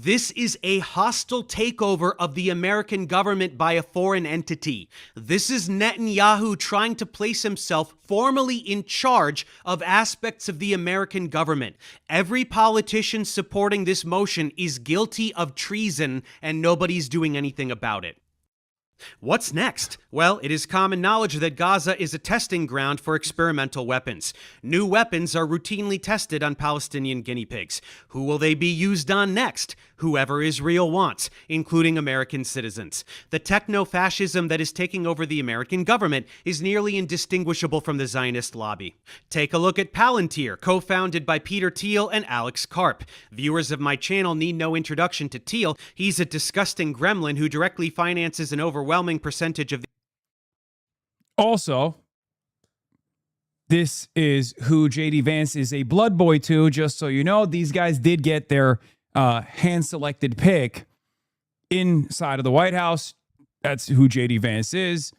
This is a hostile takeover of the American government by a foreign entity. This is Netanyahu trying to place himself formally in charge of aspects of the American government. Every politician supporting this motion is guilty of treason, and nobody's doing anything about it. What's next? Well, it is common knowledge that Gaza is a testing ground for experimental weapons. New weapons are routinely tested on Palestinian guinea pigs. Who will they be used on next? Whoever Israel wants, including American citizens. The techno-fascism that is taking over the American government is nearly indistinguishable from the Zionist lobby. Take a look at Palantir, co-founded by Peter Thiel and Alex Karp. Viewers of my channel need no introduction to Thiel. He's a disgusting gremlin who directly finances an overwhelming percentage of the... Also, this is who JD Vance is a blood boy to, just so you know. These guys did get their hand-selected pick inside of the White House. That's who JD Vance is.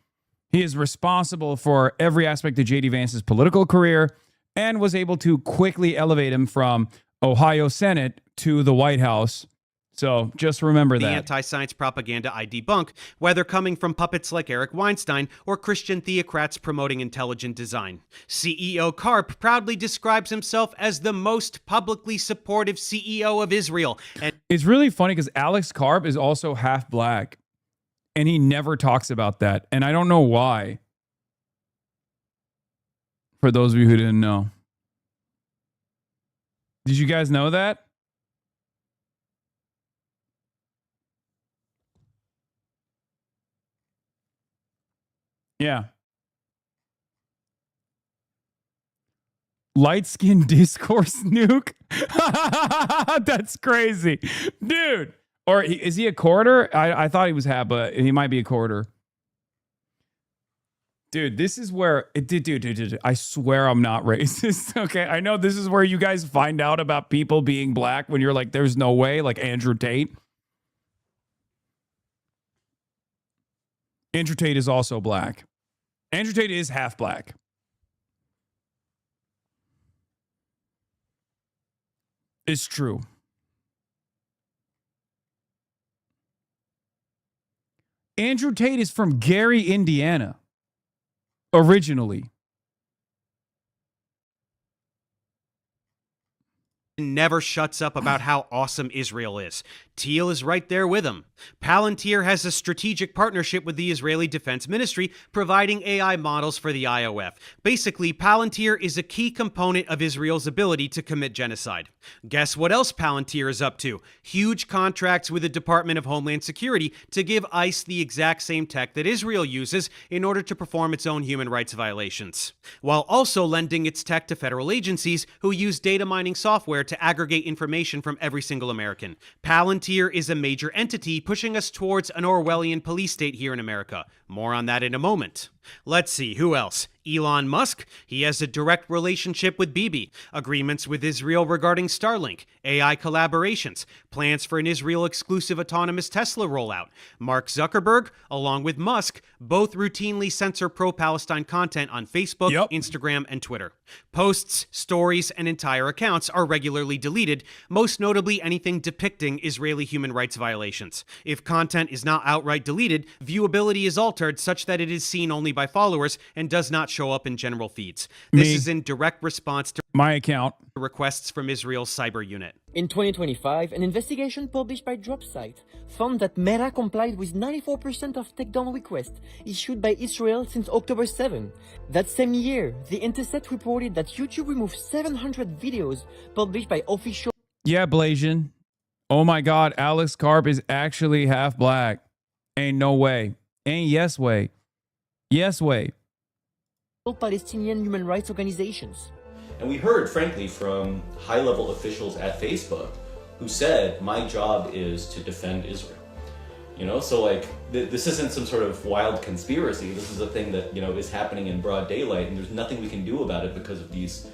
He is responsible for every aspect of JD Vance's political career and was able to quickly elevate him from Ohio Senate to the White House. So just remember that. The anti-science propaganda I debunk, whether coming from puppets like Eric Weinstein or Christian theocrats promoting intelligent design. CEO Karp proudly describes himself as the most publicly supportive CEO of Israel. And it's really funny because Alex Karp is also half black, and he never talks about that. And I don't know why. For those of you who didn't know. Did you guys know that? Yeah. Light skin discourse nuke? That's crazy. Dude. Or is he a quarter? I thought he was half, but he might be a quarter. Dude, this is where... Dude, I swear I'm not racist, okay? I know this is where you guys find out about people being black when you're like, there's no way, like Andrew Tate. Andrew Tate is also black. Andrew Tate is half black. It's true. Andrew Tate is from Gary, Indiana. Originally. never shuts up about how awesome Israel is. Thiel is right there with him. Palantir has a strategic partnership with the Israeli Defense Ministry, providing AI models for the IOF. Basically, Palantir is a key component of Israel's ability to commit genocide. Guess what else Palantir is up to? Huge contracts with the Department of Homeland Security to give ICE the exact same tech that Israel uses in order to perform its own human rights violations, while also lending its tech to federal agencies who use data mining software to aggregate information from every single American. Palantir is a major entity pushing us towards an Orwellian police state here in America. More on that in a moment. Let's see, who else? Elon Musk. He has a direct relationship with Bibi. Agreements with Israel regarding Starlink. AI collaborations. Plans for an Israel-exclusive autonomous Tesla rollout. Mark Zuckerberg, along with Musk, both routinely censor pro-Palestine content on Facebook, Instagram, and Twitter. Posts, stories, and entire accounts are regularly deleted, most notably anything depicting Israeli human rights violations. If content is not outright deleted, viewability is altered such that it is seen only by followers and does not show up in general feeds. This is in direct response to my account requests from Israel's cyber unit. In 2025, an investigation published by DropSite found that Meta complied with 94% of takedown requests issued by Israel since October 7. That same year, The Intercept reported that YouTube removed 700 videos published by official... Yeah, Blasian. Oh my God, Alex Karp is actually half black. Ain't no way. Ain't yes way. Yes way. Palestinian human rights organizations. And we heard, frankly, from high-level officials at Facebook who said, my job is to defend Israel. You know, so like, this isn't some sort of wild conspiracy. This is a thing that, you know, is happening in broad daylight, and there's nothing we can do about it because of these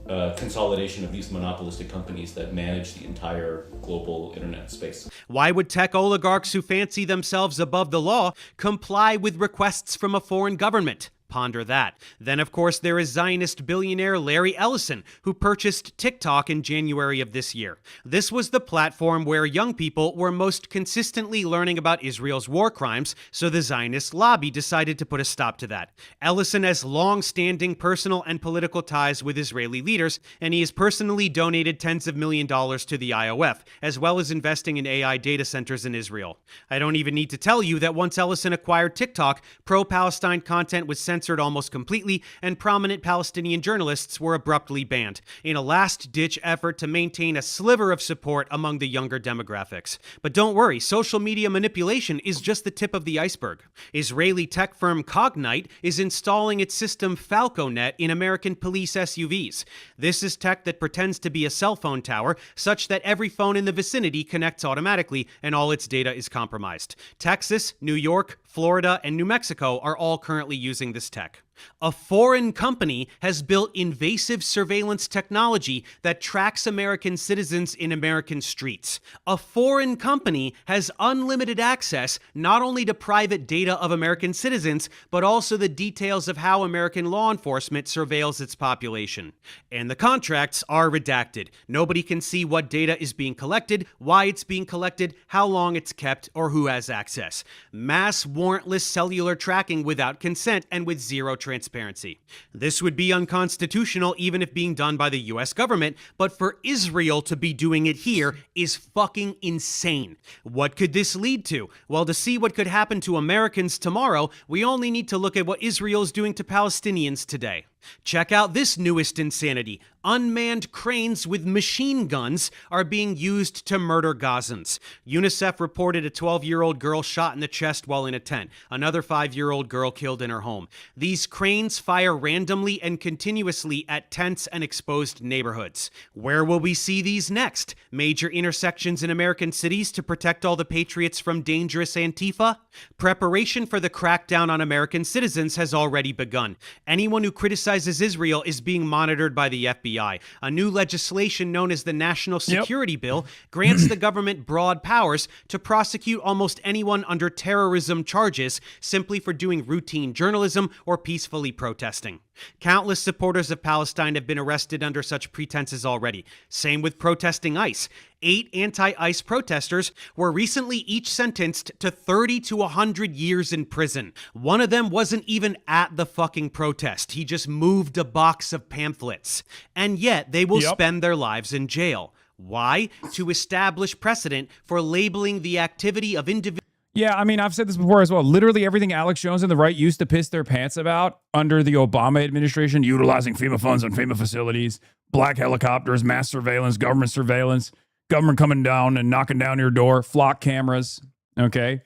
consolidation of these monopolistic companies that manage the entire global internet space. Why would tech oligarchs who fancy themselves above the law comply with requests from a foreign government? ponder that. Then, of course, there is Zionist billionaire Larry Ellison, who purchased TikTok in January of this year. This was the platform where young people were most consistently learning about Israel's war crimes, so the Zionist lobby decided to put a stop to that. Ellison has long-standing personal and political ties with Israeli leaders, and he has personally donated tens of millions of dollars to the IOF, as well as investing in AI data centers in Israel. I don't even need to tell you that once Ellison acquired TikTok, pro-Palestine content was censored almost completely, and prominent Palestinian journalists were abruptly banned, in a last-ditch effort to maintain a sliver of support among the younger demographics. But don't worry, social media manipulation is just the tip of the iceberg. Israeli tech firm Cognite is installing its system FalcoNet in American police SUVs. This is tech that pretends to be a cell phone tower, such that every phone in the vicinity connects automatically and all its data is compromised. Texas, New York, Florida, and New Mexico are all currently using this tech. A foreign company has built invasive surveillance technology that tracks American citizens in American streets. A foreign company has unlimited access not only to private data of American citizens, but also the details of how American law enforcement surveils its population. And the contracts are redacted. Nobody can see what data is being collected, why it's being collected, how long it's kept, or who has access. Mass warrantless cellular tracking without consent and with zero transparency. This would be unconstitutional even if being done by the US government, but for Israel to be doing it here is fucking insane. What could this lead to? Well, to see what could happen to Americans tomorrow, we only need to look at what Israel is doing to Palestinians today. Check out this newest insanity. Unmanned cranes with machine guns are being used to murder Gazans. UNICEF reported a 12-year-old girl shot in the chest while in a tent. Another 5-year-old girl killed in her home. These cranes fire randomly and continuously at tents and exposed neighborhoods. Where will we see these next? Major intersections in American cities to protect all the patriots from dangerous Antifa? Preparation for the crackdown on American citizens has already begun. Anyone who criticizes Israel is being monitored by the FBI. A new legislation known as the National Security Bill grants the government broad powers to prosecute almost anyone under terrorism charges simply for doing routine journalism or peacefully protesting. Countless supporters of Palestine have been arrested under such pretenses already. Same with protesting ICE. 8 anti-ICE protesters were recently each sentenced to 30 to 100 years in prison. One of them wasn't even at the fucking protest. He just moved a box of pamphlets. And yet they will spend their lives in jail. Why? To establish precedent for labeling the activity of individuals. Yeah, I mean, I've said this before as well. Literally everything Alex Jones and the right used to piss their pants about under the Obama administration, utilizing FEMA funds on FEMA facilities, black helicopters, mass surveillance, government coming down and knocking down your door, flock cameras, okay?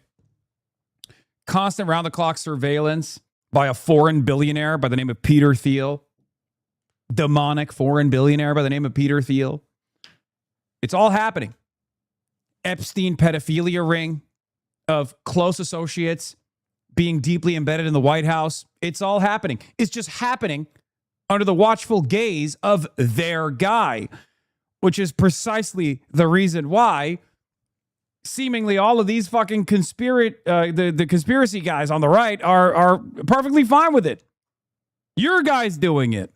Constant round-the-clock surveillance by a foreign billionaire by the name of Peter Thiel. Demonic foreign billionaire by the name of Peter Thiel. It's all happening. Epstein pedophilia ring of close associates being deeply embedded in the White House. It's all happening. It's just happening under the watchful gaze of their guy, which is precisely the reason why seemingly all of these fucking the conspiracy guys on the right are perfectly fine with it. Your guy's doing it.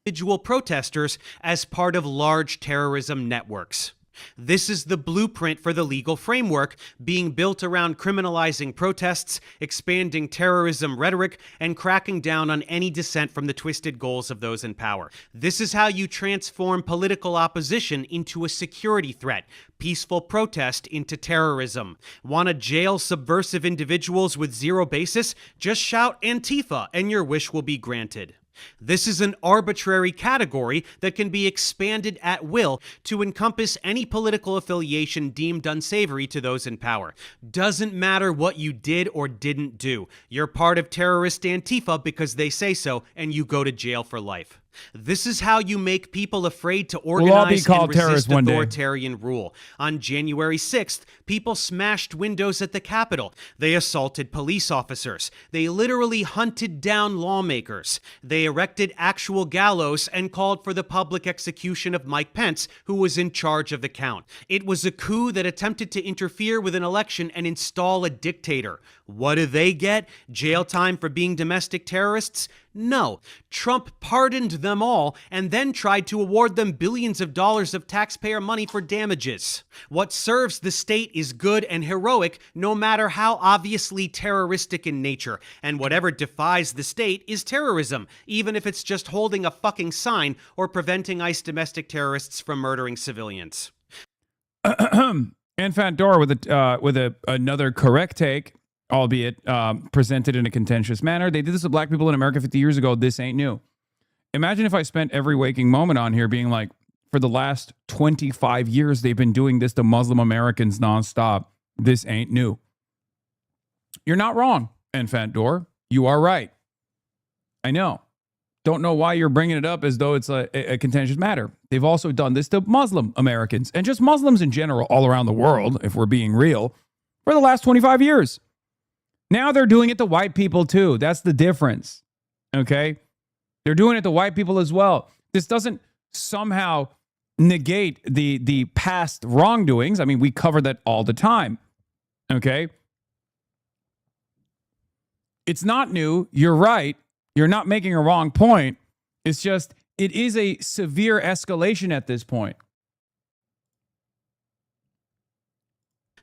Individual protesters as part of large terrorism networks. This is the blueprint for the legal framework being built around criminalizing protests, expanding terrorism rhetoric, and cracking down on any dissent from the twisted goals of those in power. This is how you transform political opposition into a security threat, peaceful protest into terrorism. Want to jail subversive individuals with zero basis? Just shout Antifa and your wish will be granted. This is an arbitrary category that can be expanded at will to encompass any political affiliation deemed unsavory to those in power. Doesn't matter what you did or didn't do. You're part of terrorist Antifa because they say so, and you go to jail for life. This is how you make people afraid to We'll all be organize called and resist terrorists one day. authoritarian rule. On January 6th, people smashed windows at the Capitol. They assaulted police officers. They literally hunted down lawmakers. They erected actual gallows and called for the public execution of Mike Pence, who was in charge of the count. It was a coup that attempted to interfere with an election and install a dictator. What do they get? Jail time for being domestic terrorists? No. Trump pardoned them all and then tried to award them billions of dollars of taxpayer money for damages. What serves the state is good and heroic, no matter how obviously terroristic in nature. And whatever defies the state is terrorism, even if it's just holding a fucking sign or preventing ICE domestic terrorists from murdering civilians. And Fandora with another correct take, albeit presented in a contentious manner. They did this with black people in America 50 years ago. This ain't new. Imagine if I spent every waking moment on here being like, for the last 25 years, they've been doing this to Muslim Americans nonstop. This ain't new. You're not wrong, Enfant-Dor. You are right. I know. Don't know why you're bringing it up as though it's a contentious matter. They've also done this to Muslim Americans and just Muslims in general all around the world, if we're being real, for the last 25 years. Now they're doing it to white people too. That's the difference. Okay? They're doing it to white people as well. This doesn't somehow negate the past wrongdoings. I mean, we cover that all the time. Okay? It's not new. You're right. You're not making a wrong point. It's just, it is a severe escalation at this point.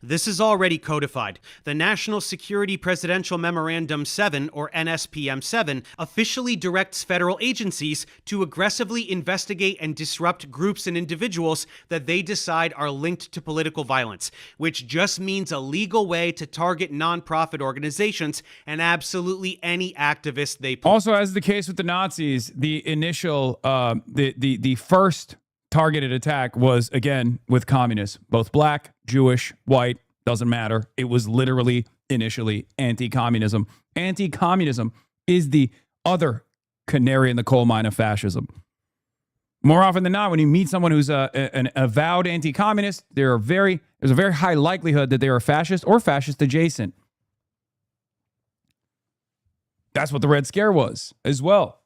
This is already codified. The National Security Presidential Memorandum 7, or NSPM 7, officially directs federal agencies to aggressively investigate and disrupt groups and individuals that they decide are linked to political violence, which just means a legal way to target nonprofit organizations and absolutely any activist they put. Also, as the case with the Nazis, the initial, the first targeted attack was, again, with communists, both black, Jewish, white, doesn't matter. It was literally initially anti-communism. Anti-communism is the other canary in the coal mine of fascism. More often than not, when you meet someone who's an avowed anti-communist, there's a very high likelihood that they are fascist or fascist adjacent. That's what the Red Scare was as well.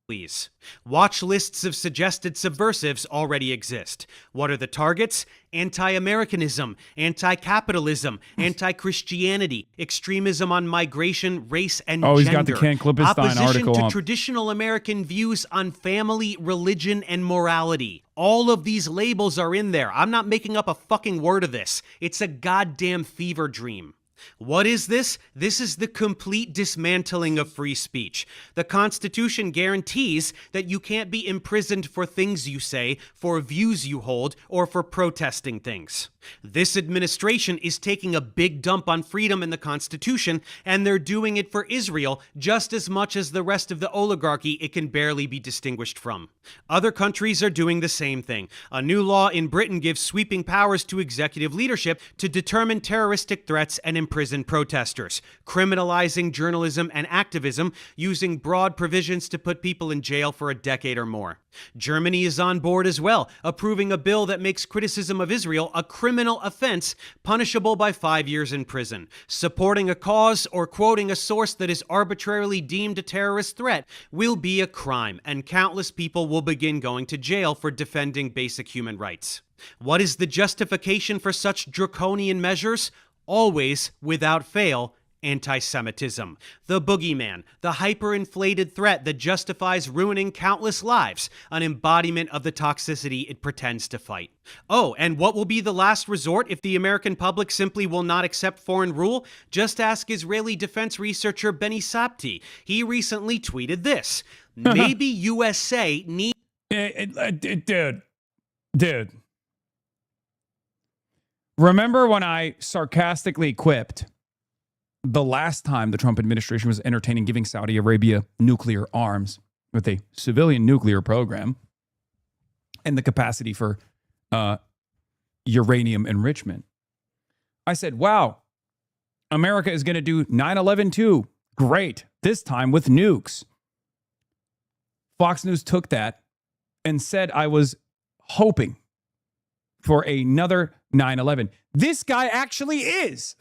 Please. Watch lists of suggested subversives already exist. What are the targets? Anti-Americanism, anti-capitalism, anti-Christianity, extremism on migration, race, and gender. He's got the Ken Klippenstein opposition article to up. traditional American views on family, religion, and morality. All of these labels are in there. I'm not making up a fucking word of this. It's a goddamn fever dream. What is this? This is the complete dismantling of free speech. The Constitution guarantees that you can't be imprisoned for things you say, for views you hold, or for protesting things. This administration is taking a big dump on freedom in the Constitution, and they're doing it for Israel just as much as the rest of the oligarchy it can barely be distinguished from. Other countries are doing the same thing. A new law in Britain gives sweeping powers to executive leadership to determine terroristic threats and imprison protesters, criminalizing journalism and activism, using broad provisions to put people in jail for a decade or more. Germany is on board as well, approving a bill that makes criticism of Israel a criminal offense punishable by 5 years in prison. Supporting a cause or quoting a source that is arbitrarily deemed a terrorist threat will be a crime, and countless people will begin going to jail for defending basic human rights. What is the justification for such draconian measures? Always, without fail, anti-Semitism. The boogeyman, the hyperinflated threat that justifies ruining countless lives, an embodiment of the toxicity it pretends to fight. Oh, and what will be the last resort if the American public simply will not accept foreign rule? Just ask Israeli defense researcher Benny Sapti. He recently tweeted this. Maybe USA needs... Dude. Remember when I sarcastically quipped the last time the Trump administration was entertaining giving Saudi Arabia nuclear arms with a civilian nuclear program and the capacity for uranium enrichment? I said, wow, America is going to do 9/11 too. Great. This time with nukes. Fox News took that and said I was hoping for another 9/11. This guy actually is.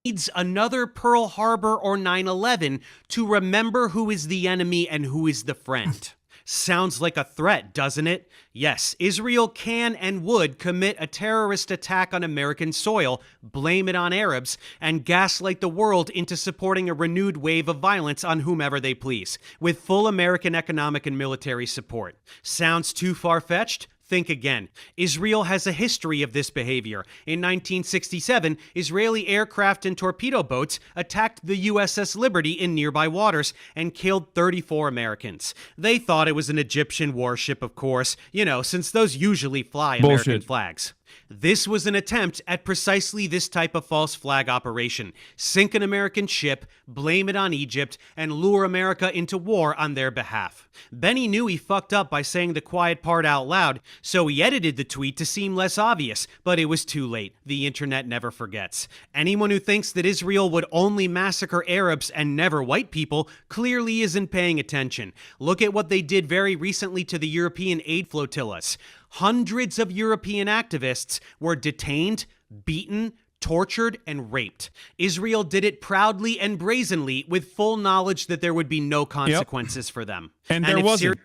Needs another Pearl Harbor or 9/11 to remember who is the enemy and who is the friend. Sounds like a threat, doesn't it? Yes, Israel can and would commit a terrorist attack on American soil, blame it on Arabs, and gaslight the world into supporting a renewed wave of violence on whomever they please, with full American economic and military support. Sounds too far-fetched? Think again. Israel has a history of this behavior. In 1967, Israeli aircraft and torpedo boats attacked the USS Liberty in nearby waters and killed 34 Americans. They thought it was an Egyptian warship, of course, since those usually fly American flags. This was an attempt at precisely this type of false flag operation. Sink an American ship, blame it on Egypt, and lure America into war on their behalf. Benny knew he fucked up by saying the quiet part out loud, so he edited the tweet to seem less obvious, but it was too late. The internet never forgets. Anyone who thinks that Israel would only massacre Arabs and never white people clearly isn't paying attention. Look at what they did very recently to the European aid flotillas. Hundreds of European activists were detained, beaten, tortured, and raped. Israel did it proudly and brazenly with full knowledge that there would be no consequences for them. And there wasn't.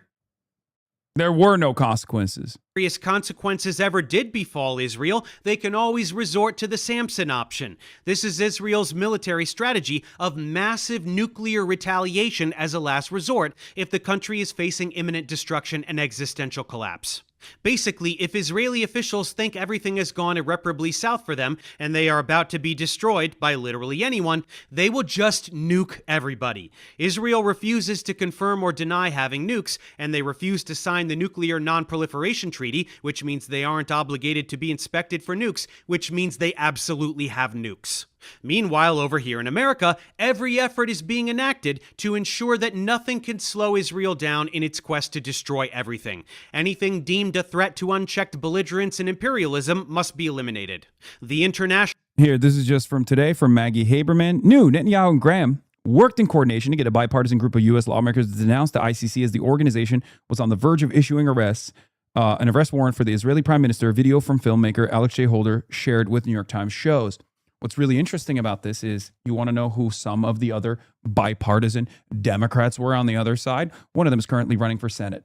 There were no consequences. Serious consequences ever did befall Israel, they can always resort to the Samson option. This is Israel's military strategy of massive nuclear retaliation as a last resort if the country is facing imminent destruction and existential collapse. Basically, if Israeli officials think everything has gone irreparably south for them and they are about to be destroyed by literally anyone, they will just nuke everybody. Israel refuses to confirm or deny having nukes, and they refuse to sign the Nuclear Non-Proliferation Treaty, which means they aren't obligated to be inspected for nukes, which means they absolutely have nukes. Meanwhile, over here in America, every effort is being enacted to ensure that nothing can slow Israel down in its quest to destroy everything. Anything deemed a threat to unchecked belligerence and imperialism must be eliminated. The international... Here, this is just from today from Maggie Haberman. New Netanyahu and Graham worked in coordination to get a bipartisan group of U.S. lawmakers to denounce the ICC as the organization was on the verge of issuing an arrest warrant for the Israeli prime minister. Video from filmmaker Alex J. Holder shared with New York Times shows. What's really interesting about this is you want to know who some of the other bipartisan Democrats were on the other side. One of them is currently running for Senate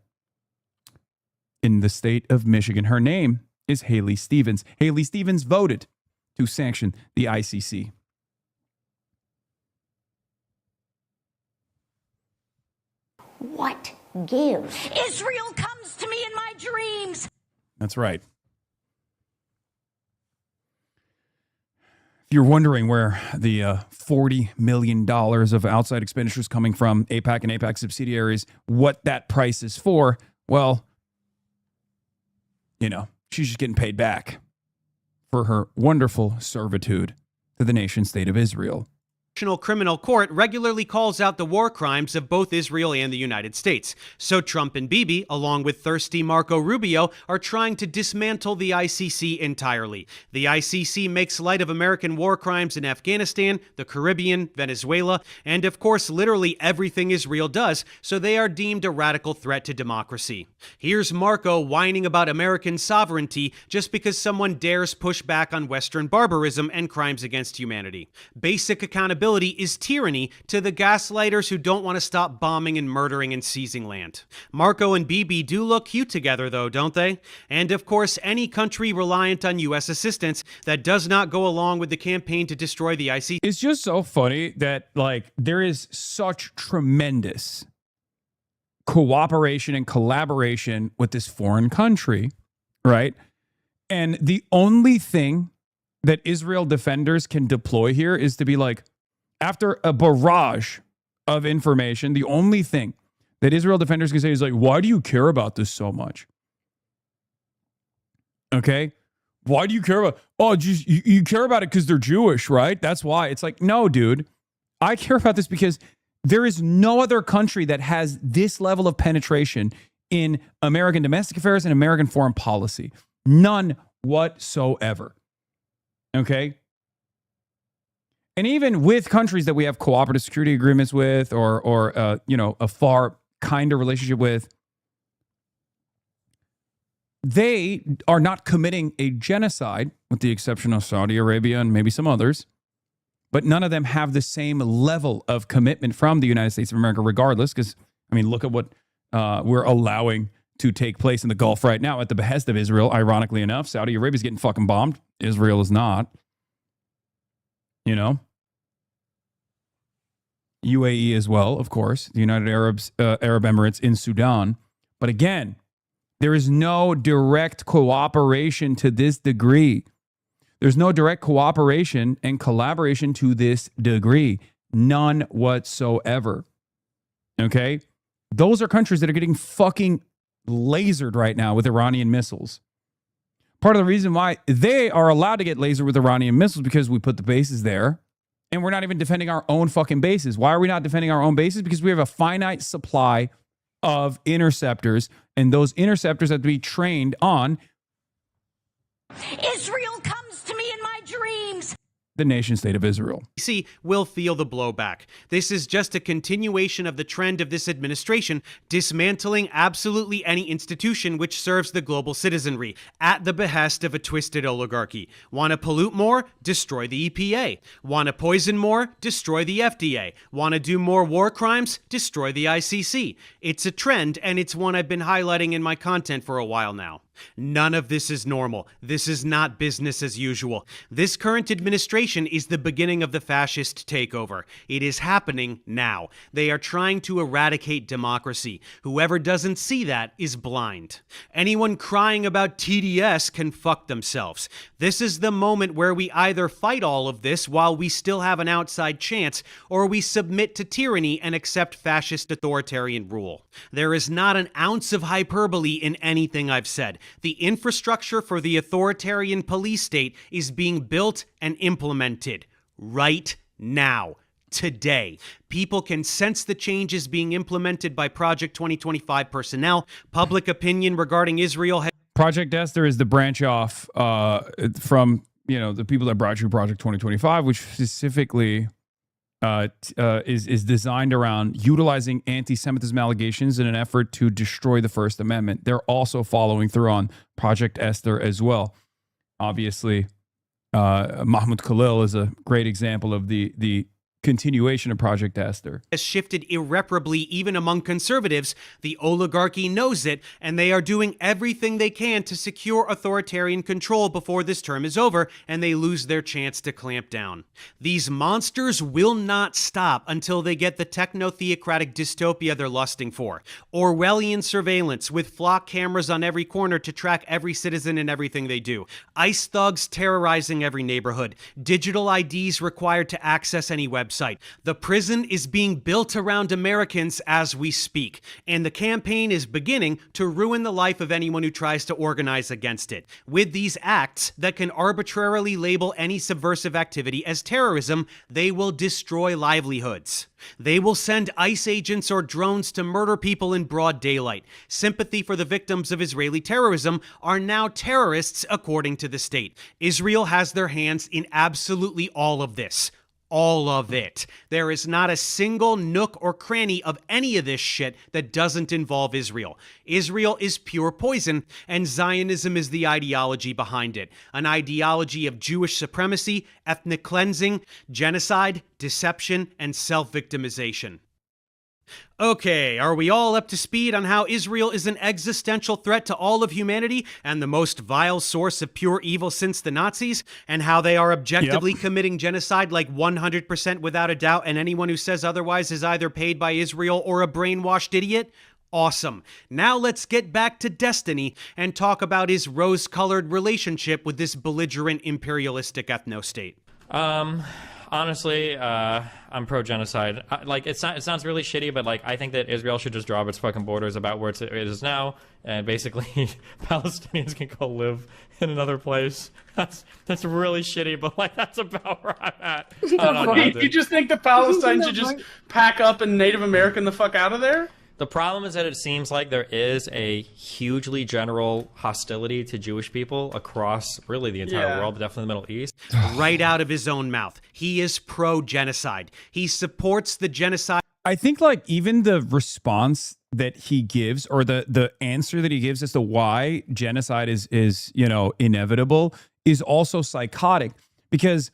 in the state of Michigan. Her name is Haley Stevens. Haley Stevens voted to sanction the ICC. What gives? Israel comes to me in my dreams. That's right. If you're wondering where the $40 million of outside expenditures coming from AIPAC and AIPAC subsidiaries, what that price is for, well, she's just getting paid back for her wonderful servitude to the nation state of Israel. International Criminal Court regularly calls out the war crimes of both Israel and the United States. So Trump and Bibi, along with thirsty Marco Rubio, are trying to dismantle the ICC entirely. The ICC makes light of American war crimes in Afghanistan, the Caribbean, Venezuela, and of course literally everything Israel does, so they are deemed a radical threat to democracy. Here's Marco whining about American sovereignty just because someone dares push back on Western barbarism and crimes against humanity. Basic accountability is tyranny to the gaslighters who don't want to stop bombing and murdering and seizing land. Marco and Bibi do look cute together though, don't they? And of course, any country reliant on U.S. assistance that does not go along with the campaign to destroy the ICC. It's just so funny that there is such tremendous cooperation and collaboration with this foreign country, right? And the only thing that Israel defenders can deploy here is to be after a barrage of information, the only thing that Israel defenders can say is why do you care about this so much? Okay? Why do you care about, you care about it because they're Jewish, right? That's why. It's no, dude. I care about this because there is no other country that has this level of penetration in American domestic affairs and American foreign policy. None whatsoever. Okay? And even with countries that we have cooperative security agreements with or a far kinder relationship with, they are not committing a genocide, with the exception of Saudi Arabia and maybe some others. But none of them have the same level of commitment from the United States of America, regardless. Because, I mean, look at what we're allowing to take place in the Gulf right now at the behest of Israel, ironically enough. Saudi Arabia's getting fucking bombed. Israel is not. You know? UAE as well, of course. The United Arab Emirates in Sudan. But again, there is no direct cooperation to this degree. There's no direct cooperation and collaboration to this degree. None whatsoever. Okay? Those are countries that are getting fucking lasered right now with Iranian missiles. Part of the reason why they are allowed to get lasered with Iranian missiles because we put the bases there. And we're not even defending our own fucking bases. Why are we not defending our own bases? Because we have a finite supply of interceptors, and those interceptors have to be trained on Israel comes to me in my dreams. the nation state of Israel. See, will feel the blowback. This is just a continuation of the trend of this administration dismantling absolutely any institution which serves the global citizenry at the behest of a twisted oligarchy. Want to pollute more? Destroy the EPA. Want to poison more? Destroy the FDA. Want to do more war crimes? Destroy the ICC. It's a trend, and it's one I've been highlighting in my content for a while now. None of this is normal. This is not business as usual. This current administration is the beginning of the fascist takeover. It is happening now. They are trying to eradicate democracy. Whoever doesn't see that is blind. Anyone crying about TDS can fuck themselves. This is the moment where we either fight all of this while we still have an outside chance, or we submit to tyranny and accept fascist authoritarian rule. There is not an ounce of hyperbole in anything I've said. The infrastructure for the authoritarian police state is being built and implemented right now, today. People can sense the changes being implemented by Project 2025 personnel. Public opinion regarding Israel has Project Esther is the branch off from the people that brought you Project 2025, which specifically is designed around utilizing anti-Semitism allegations in an effort to destroy the First Amendment. They're also following through on Project Esther as well. Obviously, Mahmoud Khalil is a great example of the continuation of Project Esther. Has shifted irreparably even among conservatives. The oligarchy knows it, and they are doing everything they can to secure authoritarian control before this term is over and they lose their chance to clamp down. These monsters will not stop until they get the techno-theocratic dystopia they're lusting for. Orwellian surveillance with flock cameras on every corner to track every citizen and everything they do. ICE thugs terrorizing every neighborhood. Digital IDs required to access any website. The prison is being built around Americans as we speak, and the campaign is beginning to ruin the life of anyone who tries to organize against it. With these acts that can arbitrarily label any subversive activity as terrorism, they will destroy livelihoods. They will send ICE agents or drones to murder people in broad daylight. Sympathy for the victims of Israeli terrorism are now terrorists, according to the state. Israel has their hands in absolutely all of this. All of it. There is not a single nook or cranny of any of this shit that doesn't involve Israel. Israel is pure poison, and Zionism is the ideology behind it. An ideology of Jewish supremacy, ethnic cleansing, genocide, deception, and self-victimization. Okay, are we all up to speed on how Israel is an existential threat to all of humanity and the most vile source of pure evil since the Nazis, and how they are objectively committing genocide like 100% without a doubt, and anyone who says otherwise is either paid by Israel or a brainwashed idiot? Awesome. Now let's get back to Destiny and talk about his rose-colored relationship with this belligerent imperialistic ethno-state. Honestly, I'm pro-genocide. It sounds really shitty, but I think that Israel should just draw up its fucking borders about where it is now, and basically Palestinians can go live in another place. That's really shitty, but that's about where I'm at. You just think the Palestine should just pack up and Native American the fuck out of there? The problem is that it seems like there is a hugely general hostility to Jewish people across really the entire world, but definitely the Middle East. Right out of his own mouth. He is pro-genocide. He supports the genocide. I think like even the response that he gives, or the answer that he gives as to why genocide is inevitable, is also psychotic, because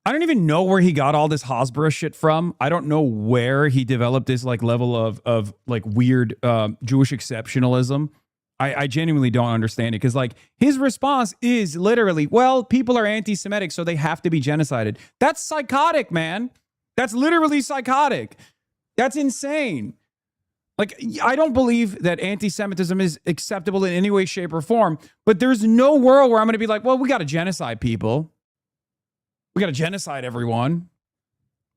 I don't even know where he got all this Hasbara shit from. I don't know where he developed this like level of like weird Jewish exceptionalism. I genuinely don't understand it, because like his response is literally, well, people are anti-Semitic, so they have to be genocided. That's psychotic, man. That's literally psychotic. That's insane. Like, I don't believe that anti-Semitism is acceptable in any way, shape, or form, but there's no world where I'm going to be like, well, we got to genocide people. We got to genocide everyone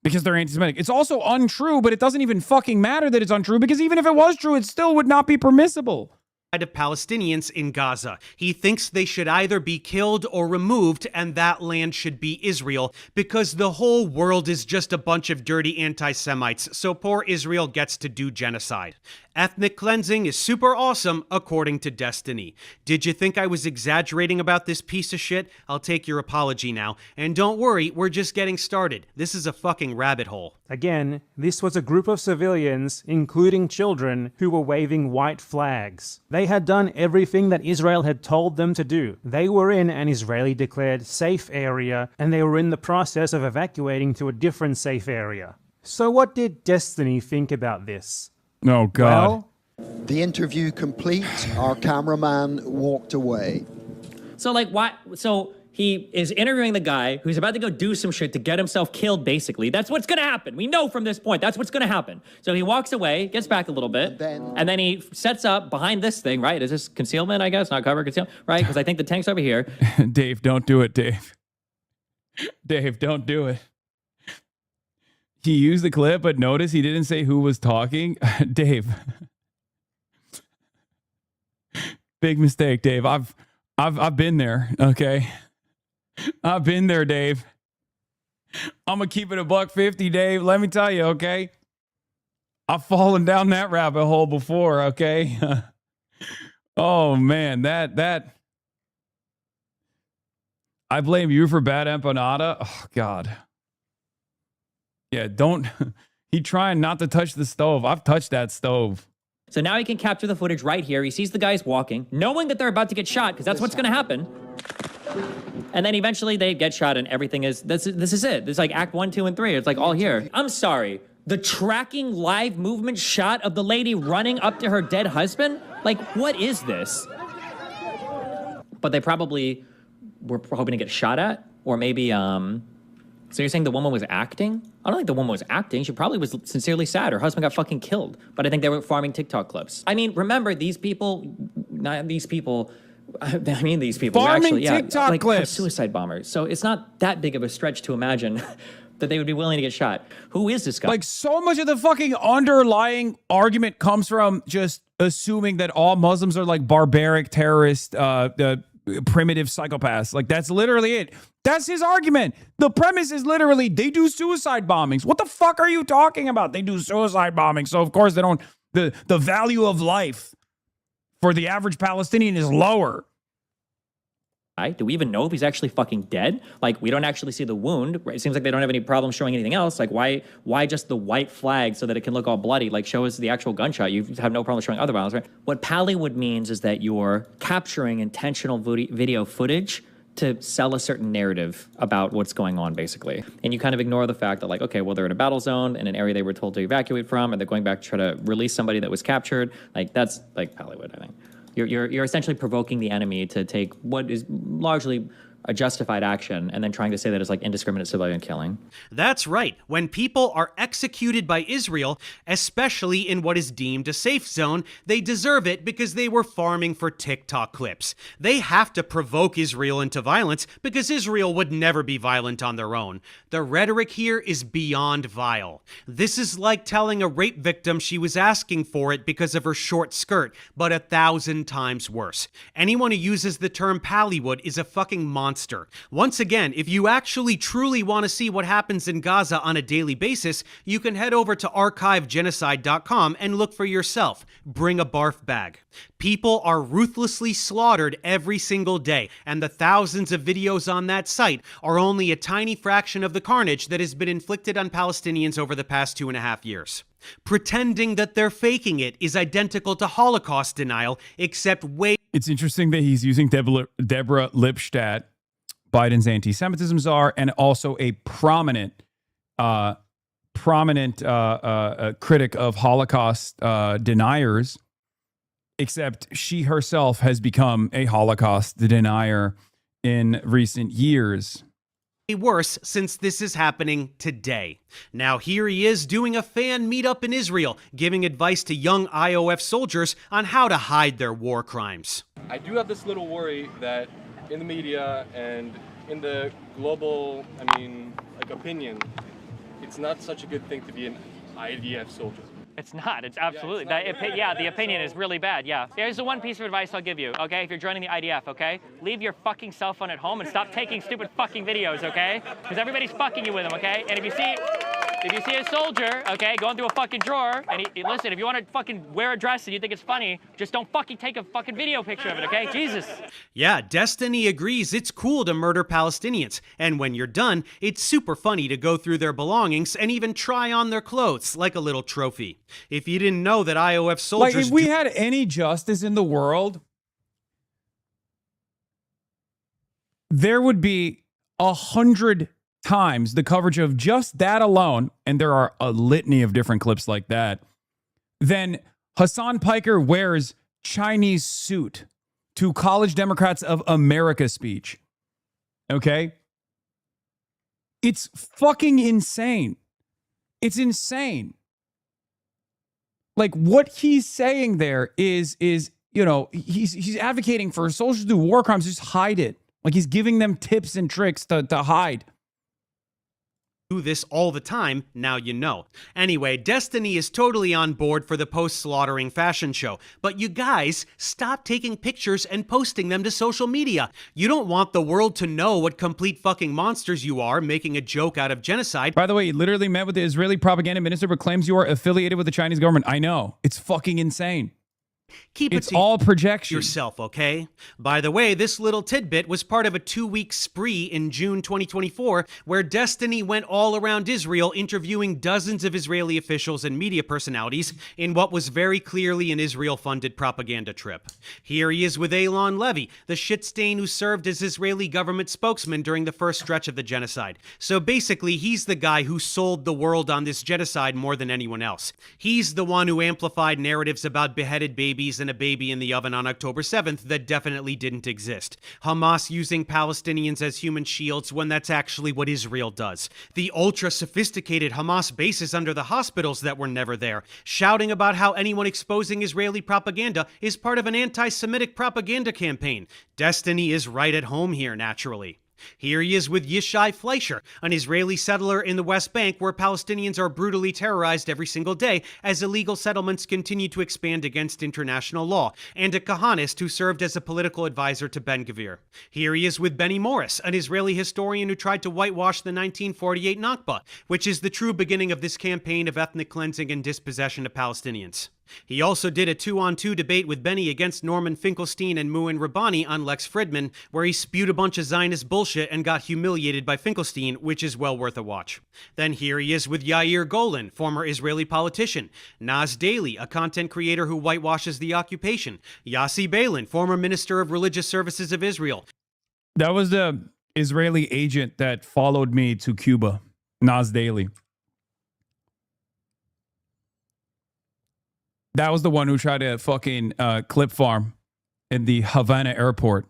because they're anti-Semitic. It's also untrue, but it doesn't even fucking matter that it's untrue, because even if it was true, it still would not be permissible. Of Palestinians in Gaza. He thinks they should either be killed or removed, and that land should be Israel, because the whole world is just a bunch of dirty anti-Semites, so poor Israel gets to do genocide. Ethnic cleansing is super awesome, according to Destiny. Did you think I was exaggerating about this piece of shit? I'll take your apology now. And don't worry, we're just getting started. This is a fucking rabbit hole. Again, this was a group of civilians, including children, who were waving white flags. They had done everything that Israel had told them to do. They were in an Israeli-declared safe area, and they were in the process of evacuating to a different safe area. So what did Destiny think about this? Oh, God. Well, the interview complete, our cameraman walked away. So, like, why? So he is interviewing the guy who's about to go do some shit to get himself killed, basically. That's what's going to happen. We know from this point, that's what's going to happen. So he walks away, gets back a little bit, and then he sets up behind this thing, right? Is this concealment, I guess? Not cover, concealment, right? Because I think the tank's over here. Dave, don't do it, Dave. Dave, don't do it. He used the clip, but notice he didn't say who was talking. Dave. Big mistake, Dave. I've been there, okay? I've been there, Dave. I'm gonna keep it $150, Dave. Let me tell you, okay? I've fallen down that rabbit hole before, okay? Oh man, that I blame you for bad empanada. Oh God. Yeah, don't. He trying not to touch the stove. I've touched that stove. So now he can capture the footage right here. He sees the guys walking, knowing that they're about to get shot, because that's what's going to happen. And then eventually they get shot, and everything is, this is it. It's like Act 1, 2, and 3. It's like all here. I'm sorry. The tracking live movement shot of the lady running up to her dead husband? Like, what is this? But they probably were hoping to get shot at, or maybe, so you're saying the woman was acting? I don't think the woman was acting. She probably was sincerely sad. Her husband got fucking killed. But I think they were farming TikTok clips. I mean, remember, these people, not these people, I mean these people. Farming actually, TikTok like, clips. Suicide bombers. So it's not that big of a stretch to imagine that they would be willing to get shot. Who is this guy? Like, so much of the fucking underlying argument comes from just assuming that all Muslims are like barbaric terrorist, primitive psychopaths. Like, that's literally it. That's his argument. The premise is literally they do suicide bombings. What the fuck are you talking about? They do suicide bombings. So of course they don't, the value of life for the average Palestinian is lower. Do we even know if he's actually fucking dead? Like, we don't actually see the wound. Right? It seems like they don't have any problem showing anything else. Like, why just the white flag so that it can look all bloody? Like, show us the actual gunshot. You have no problem showing other violence, right? What Pallywood means is that you're capturing intentional video footage to sell a certain narrative about what's going on, basically. And you kind of ignore the fact that, like, okay, well, they're in a battle zone in an area they were told to evacuate from, and they're going back to try to release somebody that was captured. Like, that's, like, Pallywood, I think. You're essentially provoking the enemy to take what is largely a justified action and then trying to say that it's like indiscriminate civilian killing. That's right. When people are executed by Israel, especially in what is deemed a safe zone, they deserve it because they were farming for TikTok clips. They have to provoke Israel into violence because Israel would never be violent on their own. The rhetoric here is beyond vile. This is like telling a rape victim she was asking for it because of her short skirt, but 1,000 times worse. Anyone who uses the term Pallywood is a fucking monster monster. Once again, if you actually truly want to see what happens in Gaza on a daily basis, you can head over to archivegenocide.com and look for yourself. Bring a barf bag. People are ruthlessly slaughtered every single day, and the thousands of videos on that site are only a tiny fraction of the carnage that has been inflicted on Palestinians over the past 2.5 years. Pretending that they're faking it is identical to Holocaust denial, except way... It's interesting that he's using Deborah Lipstadt, Biden's anti-Semitism czar, and also a prominent critic of Holocaust deniers, except she herself has become a Holocaust denier in recent years. Worse since this is happening today. Now here he is doing a fan meetup in Israel, giving advice to young IOF soldiers on how to hide their war crimes. I do have this little worry that in the media and in the global, opinion, it's not such a good thing to be an IDF soldier. It's not. It's absolutely. The opinion is really bad. Yeah. Here's the one piece of advice I'll give you, okay? If you're joining the IDF, okay? Leave your fucking cell phone at home and stop taking stupid fucking videos, okay? Because everybody's fucking you with them, okay? And if you see a soldier, okay, going through a fucking drawer, and listen, if you want to fucking wear a dress and you think it's funny, just don't fucking take a fucking video picture of it, okay? Jesus. Yeah, Destiny agrees it's cool to murder Palestinians, and when you're done, it's super funny to go through their belongings and even try on their clothes like a little trophy. If you didn't know that IOF soldiers... Like, if we had any justice in the world, there would be 100 times the coverage of just that alone, and there are a litany of different clips like that, then Hassan Piker wears Chinese suit to College Democrats of America speech. Okay? It's fucking insane. It's insane. Like, what he's saying there is he's advocating for soldiers to do war crimes, just hide it. Like, he's giving them tips and tricks to hide. Do this all the time, now you know. Anyway, Destiny is totally on board for the post-slaughtering fashion show, but you guys, stop taking pictures and posting them to social media. You don't want the world to know what complete fucking monsters you are, making a joke out of genocide. By the way, he literally met with the Israeli propaganda minister but claims you are affiliated with the Chinese government. I know. It's fucking insane. It's all projection. Yourself, okay? By the way, this little tidbit was part of a 2-week spree in June 2024 where Destiny went all around Israel interviewing dozens of Israeli officials and media personalities in what was very clearly an Israel-funded propaganda trip. Here he is with Eylon Levy, the shit stain who served as Israeli government spokesman during the first stretch of the genocide. So basically, he's the guy who sold the world on this genocide more than anyone else. He's the one who amplified narratives about beheaded babies and a baby in the oven on October 7th that definitely didn't exist. Hamas using Palestinians as human shields when that's actually what Israel does. The ultra-sophisticated Hamas bases under the hospitals that were never there. Shouting about how anyone exposing Israeli propaganda is part of an anti-Semitic propaganda campaign. Destiny is right at home here, naturally. Here he is with Yishai Fleischer, an Israeli settler in the West Bank where Palestinians are brutally terrorized every single day as illegal settlements continue to expand against international law, and a Kahanist who served as a political advisor to Ben-Gvir. Here he is with Benny Morris, an Israeli historian who tried to whitewash the 1948 Nakba, which is the true beginning of this campaign of ethnic cleansing and dispossession of Palestinians. He also did a 2-on-2 debate with Benny against Norman Finkelstein and Muin Rabbani on Lex Fridman, where he spewed a bunch of Zionist bullshit and got humiliated by Finkelstein, which is well worth a watch. Then here he is with Yair Golan, former Israeli politician, Naz Daly, a content creator who whitewashes the occupation, Yossi Beilin, former Minister of Religious Services of Israel. That was the Israeli agent that followed me to Cuba, Naz Daly. That was the one who tried to fucking clip farm in the Havana airport.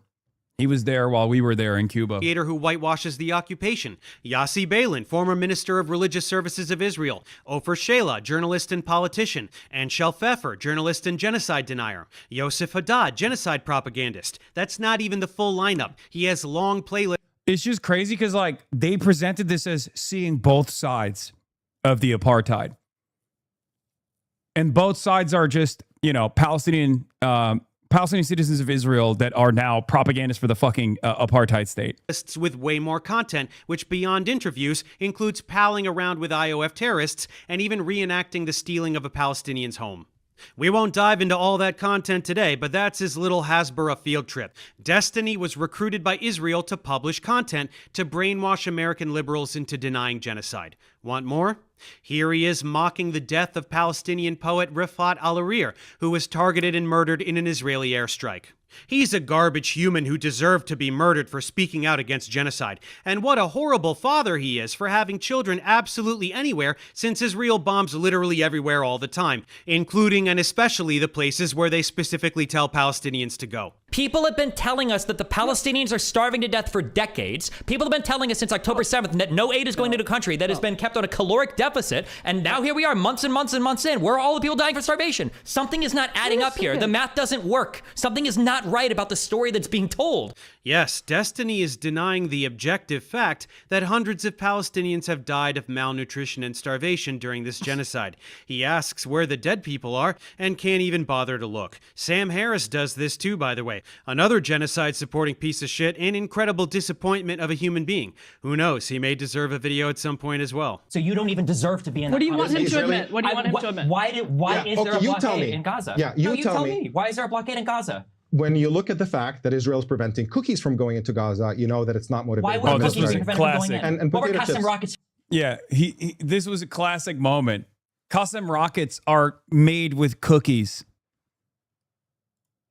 He was there while we were there in Cuba. Creator who whitewashes the occupation. Yossi Beilin, former Minister of Religious Services of Israel. Ofer Sheila, journalist and politician. Anshel Pfeffer, journalist and genocide denier. Yosef Haddad, genocide propagandist. That's not even the full lineup. He has long playlists. It's just crazy because, like, they presented this as seeing both sides of the apartheid. And both sides are just, Palestinian Palestinian citizens of Israel that are now propagandists for the fucking apartheid state. With way more content, which beyond interviews includes palling around with IOF terrorists and even reenacting the stealing of a Palestinian's home. We won't dive into all that content today, but that's his little Hasbara field trip. Destiny was recruited by Israel to publish content to brainwash American liberals into denying genocide. Want more? Here he is mocking the death of Palestinian poet Rifat al-Arir, who was targeted and murdered in an Israeli airstrike. He's a garbage human who deserved to be murdered for speaking out against genocide. And what a horrible father he is for having children absolutely anywhere, since Israel bombs literally everywhere all the time, including and especially the places where they specifically tell Palestinians to go. People have been telling us that the Palestinians are starving to death for decades. People have been telling us since October 7th that no aid is going into a country that has been kept on a caloric deficit. And now here we are, months and months and months in. Where are all the people dying for starvation? Something is not adding up here. The math doesn't work. Something is not right about the story that's being told. Yes, Destiny is denying the objective fact that hundreds of Palestinians have died of malnutrition and starvation during this genocide. He asks where the dead people are and can't even bother to look. Sam Harris does this too, by the way. Another genocide-supporting piece of shit and incredible disappointment of a human being. Who knows, he may deserve a video at some point as well. So you don't even deserve to be in What do you want him to admit? What do you want him to admit? Why is there a blockade in Gaza? Yeah, you tell me. Why is there a blockade in Gaza? When you look at the fact that Israel is preventing cookies from going into Gaza, you know that it's not motivated. Why by would cookies military. prevent them going in? And What were potato custom chips. rockets Yeah, this was a classic moment. Custom rockets are made with cookies.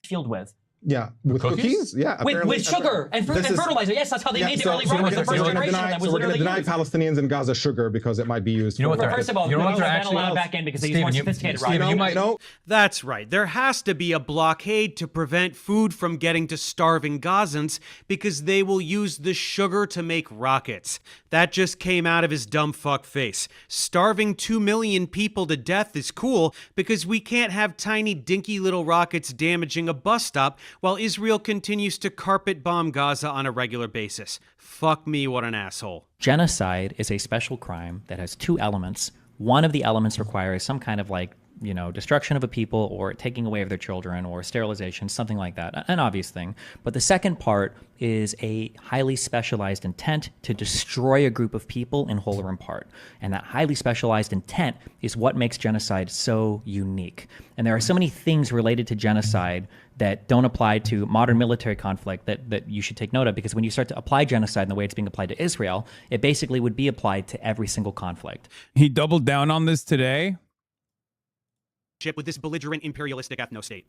filled with? Yeah, with cookies? Yeah, with sugar and fertilizer. Yes, that's how they made the early rockets. The first generation that was we're going to literally deny Palestinians in Gaza sugar because it might be used. You know what? First of all, you know what they're actually allowed back in because they use more sophisticated rockets. You might know. That's right. There has to be a blockade to prevent food from getting to starving Gazans because they will use the sugar to make rockets. That just came out of his dumb fuck face. Starving 2 million people to death is cool because we can't have tiny dinky little rockets damaging a bus stop while Israel continues to carpet bomb Gaza on a regular basis. Fuck me, what an asshole. Genocide is a special crime that has two elements. One of the elements requires some kind of destruction of a people or taking away of their children or sterilization, something like that, an obvious thing. But the second part is a highly specialized intent to destroy a group of people in whole or in part. And that highly specialized intent is what makes genocide so unique. And there are so many things related to genocide that don't apply to modern military conflict that you should take note of, because when you start to apply genocide in the way it's being applied to Israel, it basically would be applied to every single conflict. He doubled down on this today. With this belligerent imperialistic ethno-state.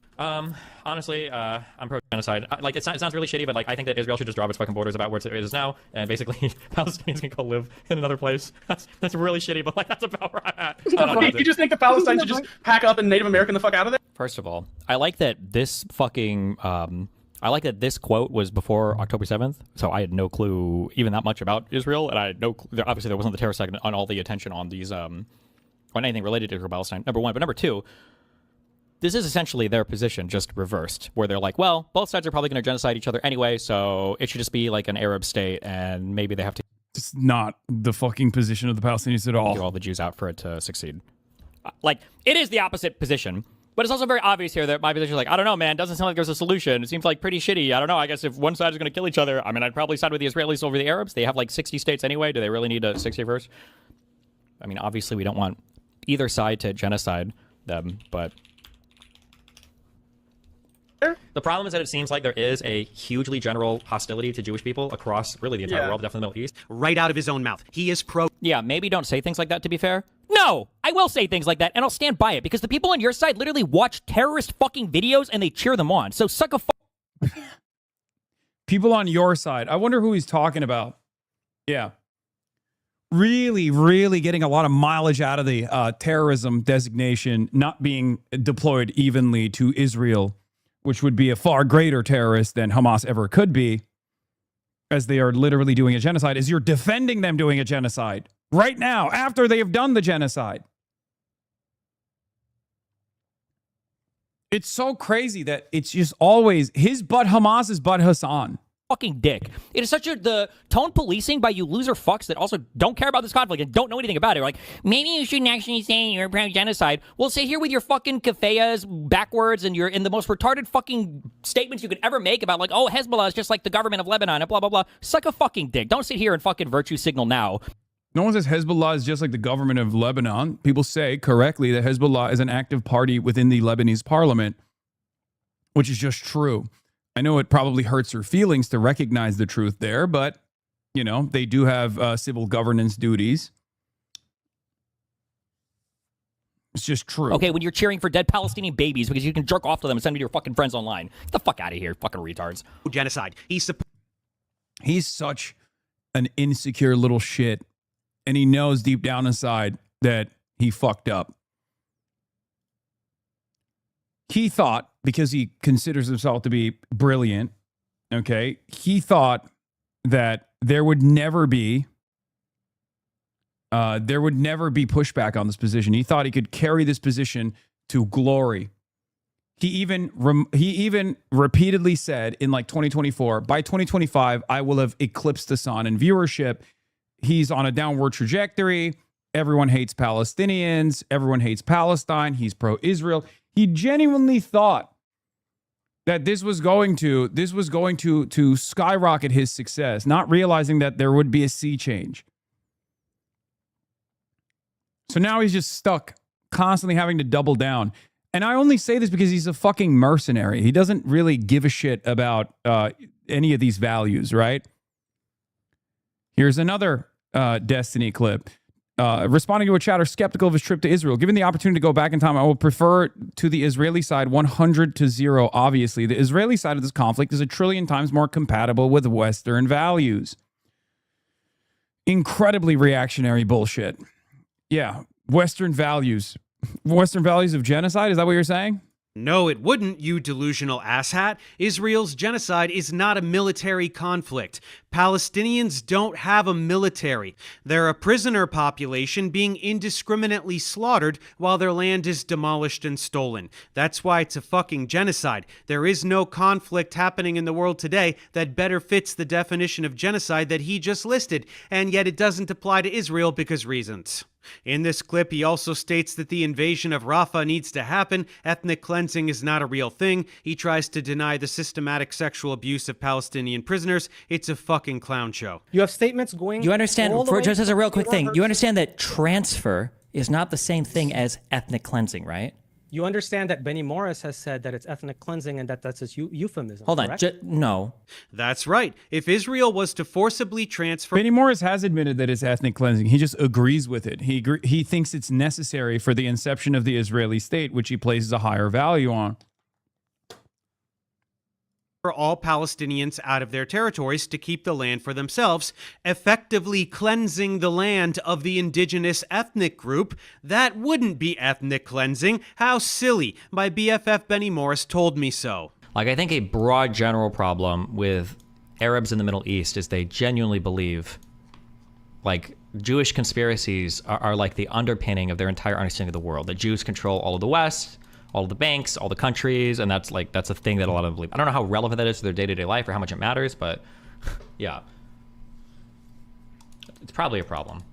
Honestly, I'm pro-genocide. It sounds really shitty, but I think that Israel should just drop its fucking borders about where it is now, and basically Palestinians can go live in another place. That's really shitty, but that's about where I'm at. You just think the Palestinians should just pack up and Native American the fuck out of there? First of all, I like that this fucking I like that this quote was before October 7th, so I had no clue even that much about Israel, and I had no obviously there wasn't the terrorist act on all the attention on these on anything related to Israel Palestine, number one. But number two, this is essentially their position just reversed, where they're like, well, both sides are probably going to genocide each other anyway, so it should just be like an Arab state, and maybe they have to. It's not the fucking position of the Palestinians at all. Get all the Jews out for it to succeed. It is the opposite position, but it's also very obvious here that my position is I don't know, man, doesn't sound like there's a solution. It seems like pretty shitty. I don't know. I guess if one side is going to kill each other, I mean, I'd probably side with the Israelis over the Arabs. They have 60 states anyway. Do they really need a 61st? I mean, obviously we don't want either side to genocide them, but the problem is that it seems like there is a hugely general hostility to Jewish people across really the entire world, definitely the Middle East. Right out of his own mouth. He is pro. Yeah, maybe don't say things like that, to be fair. No, I will say things like that, and I'll stand by it, because the people on your side literally watch terrorist fucking videos and they cheer them on. So suck a People on your side. I wonder who he's talking about. Yeah. Really, really getting a lot of mileage out of the terrorism designation not being deployed evenly to Israel, which would be a far greater terrorist than Hamas ever could be, as they are literally doing a genocide, is you're defending them doing a genocide right now after they have done the genocide. It's so crazy that it's just always his butt Hamas is butt Hassan. fucking dick. It is such the tone policing by you loser fucks that also don't care about this conflict and don't know anything about it. Like, maybe you shouldn't actually say you're pro-genocide. Well, sit here with your fucking kafayas backwards and you're in the most retarded fucking statements you could ever make about like, oh, Hezbollah is just like the government of Lebanon and blah, blah, blah. Suck a fucking dick. Don't sit here and fucking virtue signal now. No one says Hezbollah is just like the government of Lebanon. People say correctly that Hezbollah is an active party within the Lebanese parliament, which is just true. I know it probably hurts her feelings to recognize the truth there, but, you know, they do have civil governance duties. It's just true. Okay, when you're cheering for dead Palestinian babies because you can jerk off to them and send them to your fucking friends online. Get the fuck out of here, fucking retards. Genocide. He's such an insecure little shit, and he knows deep down inside that he fucked up. He thought, because he considers himself to be brilliant, okay, he thought that there would never be pushback on this position. He thought he could carry this position to glory. He even repeatedly said in like 2024, by 2025, I will have eclipsed the sun in viewership. He's on a downward trajectory. Everyone hates Palestinians. Everyone hates Palestine. He's pro-Israel. He genuinely thought that this was going to skyrocket his success, not realizing that there would be a sea change. So now he's just stuck, constantly having to double down. And I only say this because he's a fucking mercenary. He doesn't really give a shit about any of these values, right? Here's another Destiny clip. Responding to a chatter skeptical of his trip to Israel. Given the opportunity to go back in time, I will prefer to the Israeli side 100-0. Obviously, the Israeli side of this conflict is a trillion times more compatible with Western values. Incredibly reactionary bullshit. Yeah, Western values. Western values of genocide? Is that what you're saying? No, it wouldn't, you delusional asshat. Israel's genocide is not a military conflict. Palestinians don't have a military. They're a prisoner population being indiscriminately slaughtered while their land is demolished and stolen. That's why it's a fucking genocide. There is no conflict happening in the world today that better fits the definition of genocide that he just listed, and yet it doesn't apply to Israel because reasons. In this clip, he also states that the invasion of Rafah needs to happen. Ethnic cleansing is not a real thing. He tries to deny the systematic sexual abuse of Palestinian prisoners. It's a fucking clown show. You have statements going. You understand, all the way just as a real to quick thing, Robert. you understand that transfer is not the same thing as ethnic cleansing, right? You understand that Benny Morris has said that it's ethnic cleansing and that's a euphemism. Hold on, correct? no. That's right. If Israel was to forcibly transfer... Benny Morris has admitted that it's ethnic cleansing. He just agrees with it. He thinks it's necessary for the inception of the Israeli state, which he places a higher value on. For all Palestinians out of their territories to keep the land for themselves, effectively cleansing the land of the indigenous ethnic group. That wouldn't be ethnic cleansing. How silly. My BFF Benny Morris told me so. Like, I think a broad general problem with Arabs in the Middle East is they genuinely believe, like, Jewish conspiracies are like the underpinning of their entire understanding of the world. That Jews control all of the West, all of the banks, all the countries, and that's a thing that a lot of them believe. I don't know how relevant that is to their day-to-day life or how much it matters, but yeah. It's probably a problem.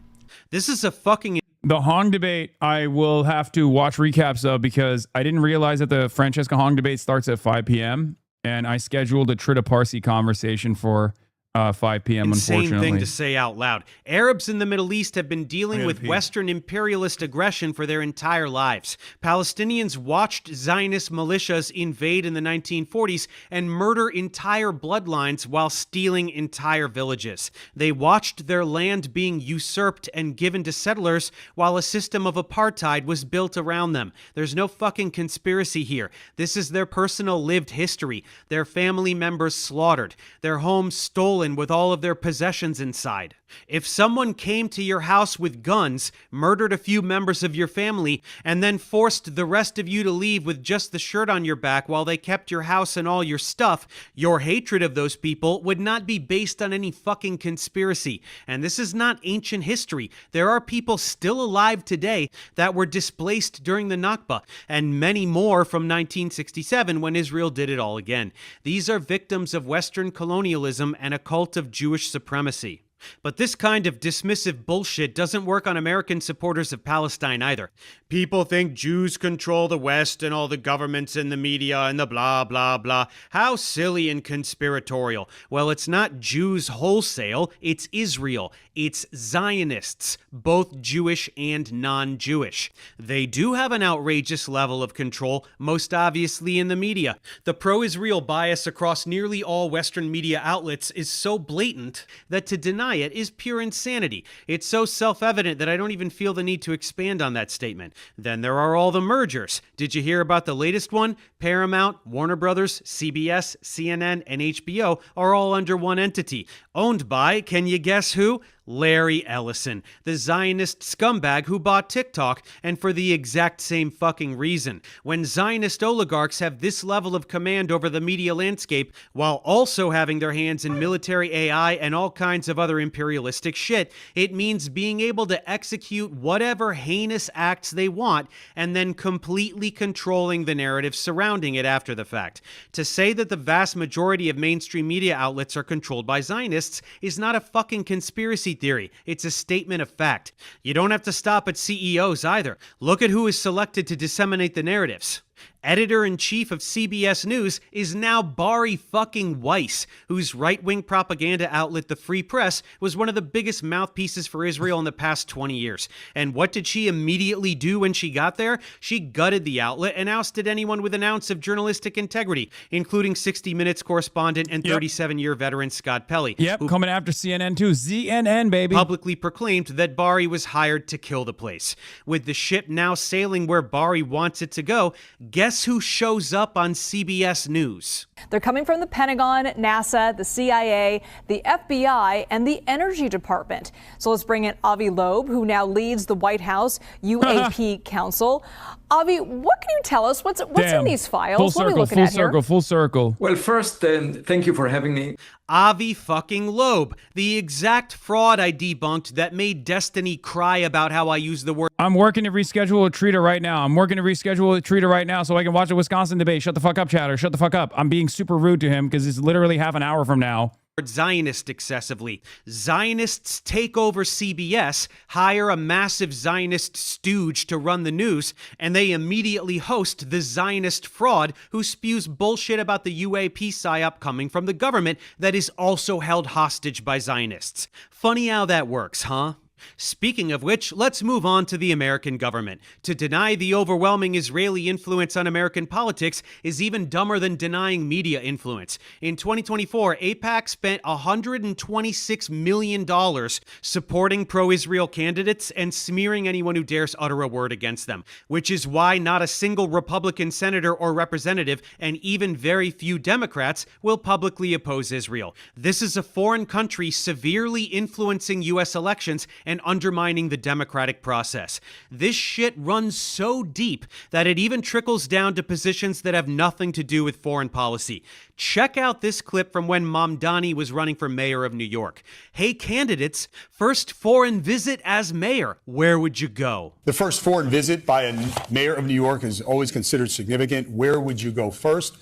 This is a fucking... The Hong debate, I will have to watch recaps of because I didn't realize that the Francesca Hong debate starts at 5 p.m. and I scheduled a Trita Parsi conversation for 5 p.m. Insane unfortunately. thing to say out loud. Arabs in the Middle East have been dealing with Western imperialist aggression for their entire lives. Palestinians watched Zionist militias invade in the 1940s and murder entire bloodlines while stealing entire villages. They watched their land being usurped and given to settlers while a system of apartheid was built around them. There's no fucking conspiracy here. This is their personal lived history. Their family members slaughtered. Their homes stolen with all of their possessions inside. If someone came to your house with guns, murdered a few members of your family, and then forced the rest of you to leave with just the shirt on your back while they kept your house and all your stuff, your hatred of those people would not be based on any fucking conspiracy. And this is not ancient history. There are people still alive today that were displaced during the Nakba, and many more from 1967 when Israel did it all again. These are victims of Western colonialism and a cult of Jewish supremacy. But this kind of dismissive bullshit doesn't work on American supporters of Palestine either. People think Jews control the West and all the governments and the media and the blah, blah, blah. How silly and conspiratorial. Well, it's not Jews wholesale, it's Israel. It's Zionists, both Jewish and non-Jewish. They do have an outrageous level of control, most obviously in the media. The pro-Israel bias across nearly all Western media outlets is so blatant that to deny it is pure insanity. It's so self-evident that I don't even feel the need to expand on that statement. Then there are all the mergers. Did you hear about the latest one? Paramount, Warner Brothers, CBS, CNN, and HBO are all under one entity. Owned by, can you guess who? Larry Ellison, the Zionist scumbag who bought TikTok, and for the exact same fucking reason. When Zionist oligarchs have this level of command over the media landscape, while also having their hands in military AI and all kinds of other imperialistic shit, it means being able to execute whatever heinous acts they want, and then completely controlling the narrative surrounding it after the fact. To say that the vast majority of mainstream media outlets are controlled by Zionists is not a fucking conspiracy theory. It's a statement of fact. You don't have to stop at CEOs either. Look at who is selected to disseminate the narratives. Editor-in-chief of CBS News is now Bari fucking Weiss, whose right-wing propaganda outlet, The Free Press, was one of the biggest mouthpieces for Israel in the past 20 years. And what did she immediately do when she got there? She gutted the outlet and ousted anyone with an ounce of journalistic integrity, including 60 Minutes correspondent and 37-year veteran Scott Pelley. Yep, coming after CNN too. ZNN, baby. Publicly proclaimed that Bari was hired to kill the place. With the ship now sailing where Bari wants it to go, guess who shows up on CBS News? They're coming from the Pentagon, NASA, the CIA, the FBI, and the Energy Department. So let's bring in Avi Loeb, who now leads the White House UAP Council. Avi, what can you tell us? What's in these files? Full what circle, are we looking full at circle, here? full circle. Well, first, thank you for having me. Avi fucking Loeb, the exact fraud I debunked that made Destiny cry about how I use the word. I'm working to reschedule a treater right now. I'm working to reschedule a treater right now so I can watch the Wisconsin debate. Shut the fuck up, chatter. Shut the fuck up. I'm being super rude to him because it's literally half an hour from now. Zionist excessively. Zionists take over CBS, hire a massive Zionist stooge to run the news, and they immediately host the Zionist fraud who spews bullshit about the UAP psyop coming from the government that is also held hostage by Zionists. Funny how that works, huh? Speaking of which, let's move on to the American government. To deny the overwhelming Israeli influence on American politics is even dumber than denying media influence. In 2024, AIPAC spent $126 million supporting pro-Israel candidates and smearing anyone who dares utter a word against them, which is why not a single Republican senator or representative, and even very few Democrats, will publicly oppose Israel. This is a foreign country severely influencing U.S. elections and undermining the democratic process. This shit runs so deep that it even trickles down to positions that have nothing to do with foreign policy. Check out this clip from when Mamdani was running for mayor of New York. Hey candidates, first foreign visit as mayor, where would you go? The first foreign visit by a mayor of New York is always considered significant. Where would you go first?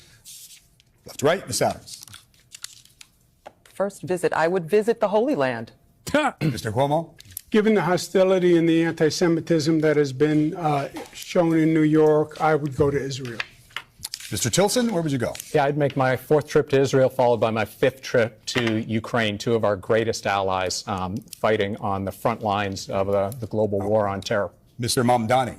Left to right, Ms. Adams. First visit, I would visit the Holy Land. Mr. Cuomo? Given the hostility and the anti-Semitism that has been shown in New York, I would go to Israel. Mr. Tilson, where would you go? Yeah, I'd make my 4th trip to Israel, followed by my 5th trip to Ukraine, two of our greatest allies fighting on the front lines of the global war on terror. Mr. Mamdani.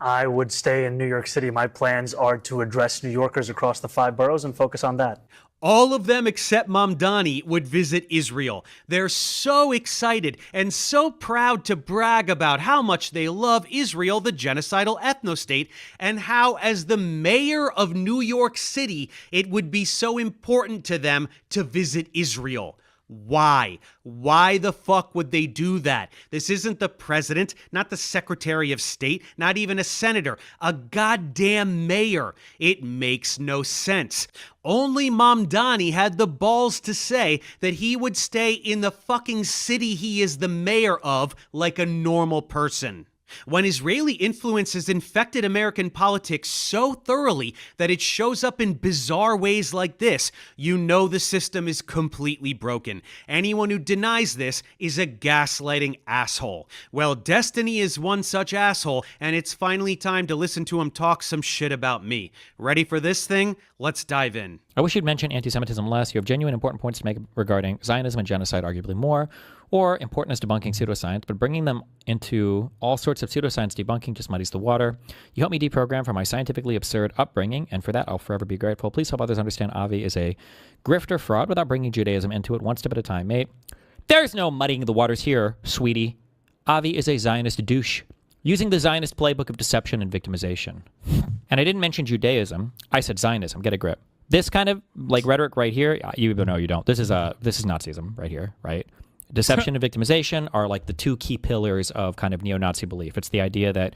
I would stay in New York City. My plans are to address New Yorkers across the 5 boroughs and focus on that. All of them except Mamdani would visit Israel. They're so excited and so proud to brag about how much they love Israel, the genocidal ethno-state, and how, as the mayor of New York City, it would be so important to them to visit Israel. Why? Why the fuck would they do that? This isn't the president, not the secretary of state, not even a senator, a goddamn mayor. It makes no sense. Only Mamdani had the balls to say that he would stay in the fucking city he is the mayor of like a normal person. When Israeli influence has infected American politics so thoroughly that it shows up in bizarre ways like this, you know the system is completely broken. Anyone who denies this is a gaslighting asshole. Well, Destiny is one such asshole, and it's finally time to listen to him talk some shit about me. Ready for this thing? Let's dive in. I wish you'd mention anti-Semitism less. You have genuine important points to make regarding Zionism and genocide, arguably more, or important as debunking pseudoscience, but bringing them into all sorts of pseudoscience debunking just muddies the water. You helped me deprogram from my scientifically absurd upbringing, and for that I'll forever be grateful. Please help others understand Avi is a grifter fraud without bringing Judaism into it, one step at a time, mate. There's no muddying the waters here, sweetie. Avi is a Zionist douche, using the Zionist playbook of deception and victimization. And I didn't mention Judaism. I said Zionism. Get a grip. This kind of like rhetoric right here, you know you don't. This is Nazism right here, right? Deception and victimization are like the two key pillars of kind of neo-Nazi belief. It's the idea that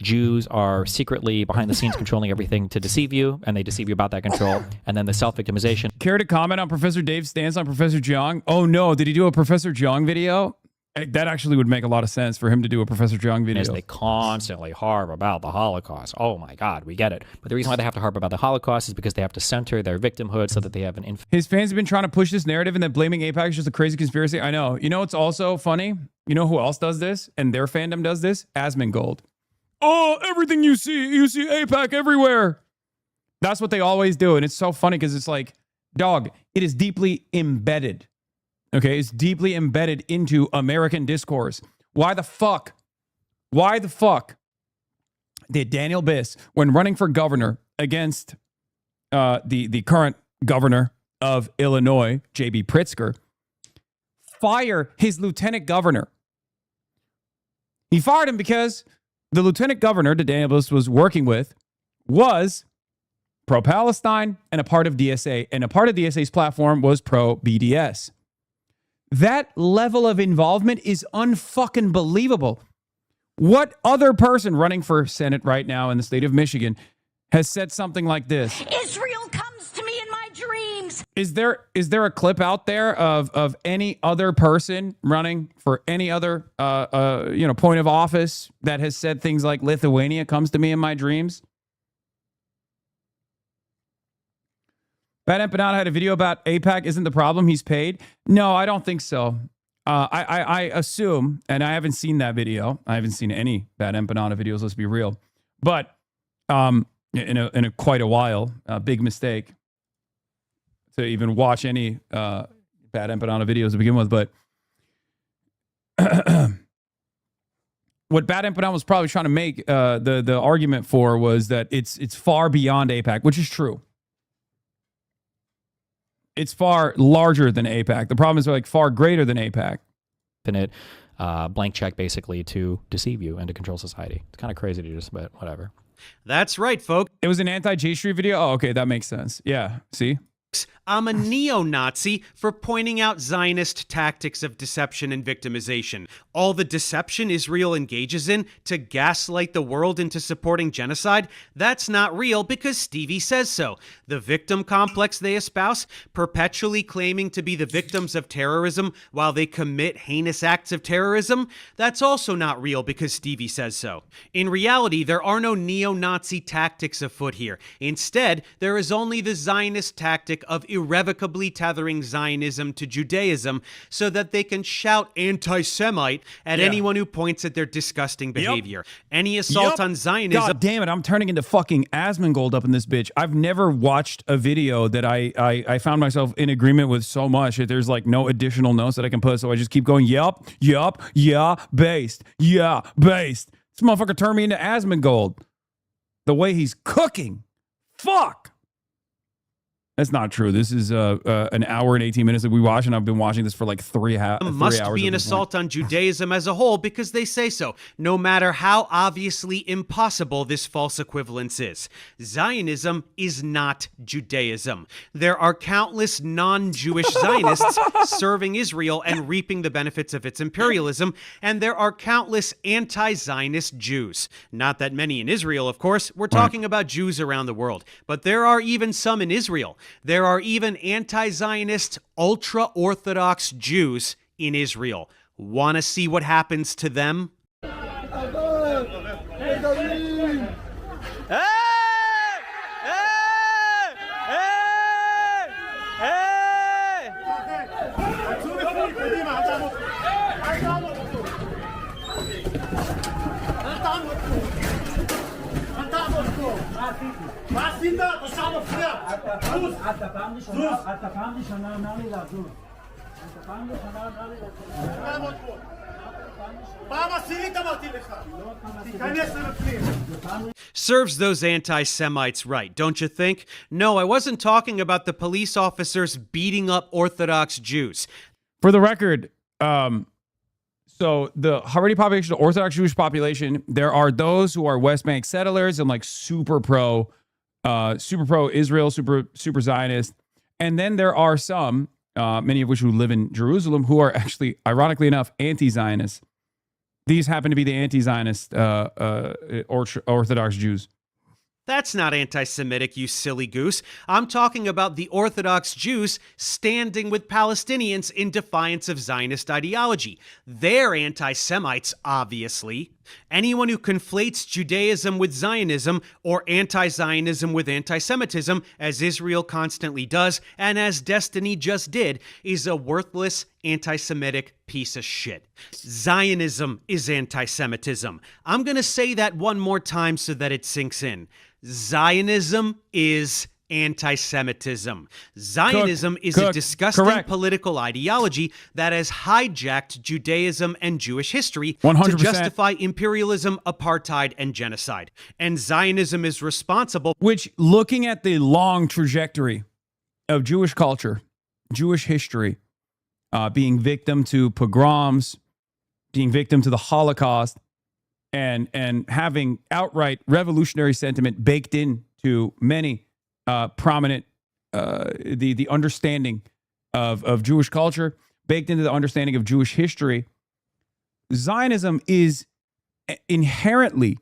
Jews are secretly behind the scenes controlling everything to deceive you, and they deceive you about that control. And then the self-victimization. Care to comment on Professor Dave's stance on Professor Jiang? Oh no, did he do a Professor Jiang video? That actually would make a lot of sense for him to do a Professor Jiang video. As they constantly harp about the Holocaust. Oh my God, we get it. But the reason why they have to harp about the Holocaust is because they have to center their victimhood so that they have an His fans have been trying to push this narrative and that blaming AIPAC is just a crazy conspiracy. I know. You know what's also funny? You know who else does this? And their fandom does this? Asmongold. Oh, everything you see AIPAC everywhere. That's what they always do. And it's so funny because it's like, dog, it is deeply embedded. Okay, it's deeply embedded into American discourse. Why the fuck did Daniel Biss, when running for governor against the current governor of Illinois, J.B. Pritzker, fire his lieutenant governor? He fired him because the lieutenant governor that Daniel Biss was working with was pro-Palestine and a part of DSA, and a part of DSA's platform was pro-BDS. That level of involvement is unfucking believable. What other person running for Senate right now in the state of Michigan has said something like this? Israel comes to me in my dreams. Is there a clip out there of any other person running for any other point of office that has said things like Lithuania comes to me in my dreams? Bad Empanada had a video about AIPAC isn't the problem, he's paid. No, I don't think so. I assume, and I haven't seen that video. I haven't seen any Bad Empanada videos, let's be real. But in a quite a while, big mistake to even watch any Bad Empanada videos to begin with. But what Bad Empanada was probably trying to make the argument for was that it's far beyond AIPAC, which is true. It's far larger than AIPAC. The problem is like far greater than AIPAC. Infinite blank check basically to deceive you and to control society. It's kind of crazy to just, but whatever. That's right, folks. It was an anti-J Street video? Oh, okay, that makes sense. Yeah, see? I'm a neo-Nazi for pointing out Zionist tactics of deception and victimization. All the deception Israel engages in to gaslight the world into supporting genocide, that's not real because Stevie says so. The victim complex they espouse, perpetually claiming to be the victims of terrorism while they commit heinous acts of terrorism, that's also not real because Stevie says so. In reality, there are no neo-Nazi tactics afoot here. Instead, there is only the Zionist tactic of irrevocably tethering Zionism to Judaism so that they can shout anti-Semite at anyone who points at their disgusting behavior. Any assault on Zionism... God damn it, I'm turning into fucking Asmongold up in this bitch. I've never watched a video that I found myself in agreement with so much that there's like no additional notes that I can put, so I just keep going, yeah, based. This motherfucker turned me into Asmongold. the way he's cooking. Fuck. That's not true. This is an hour and 18 minutes that we watch, and I've been watching this for like 3 hours. Must be an assault on Judaism as a whole because they say so, no matter how obviously impossible this false equivalence is. Zionism is not Judaism. There are countless non-Jewish Zionists serving Israel and reaping the benefits of its imperialism, and there are countless anti-Zionist Jews. Not that many in Israel, of course. We're talking about Jews around the world, but there are even some in Israel. There are even anti-Zionist, ultra-Orthodox Jews in Israel. Want to see what happens to them? Serves those anti-Semites right, don't you think? No, I wasn't talking about the police officers beating up Orthodox Jews. For the record, so the Haredi population, the Orthodox Jewish population, there are those who are West Bank settlers and like super pro Israel, super Zionist. And then there are some, many of which who live in Jerusalem, who are actually, ironically enough, anti-Zionists. These happen to be the anti-Zionist Orthodox Jews. That's not anti-Semitic, you silly goose. I'm talking about the Orthodox Jews standing with Palestinians in defiance of Zionist ideology. They're anti-Semites, obviously. Anyone who conflates Judaism with Zionism or anti-Zionism with anti-Semitism, as Israel constantly does, and as Destiny just did, is a worthless anti-Semitic piece of shit. Zionism is anti-Semitism. I'm going to say that one more time so that it sinks in. Zionism is anti-Semitism. Zionism is a disgusting political ideology that has hijacked Judaism and Jewish history 100%. to justify imperialism, apartheid, and genocide. And Zionism is responsible. Which, looking at the long trajectory of Jewish culture, Jewish history, being victim to pogroms, being victim to the Holocaust, and having outright revolutionary sentiment baked into many prominent, the understanding of Jewish culture, baked into the understanding of Jewish history, Zionism is inherently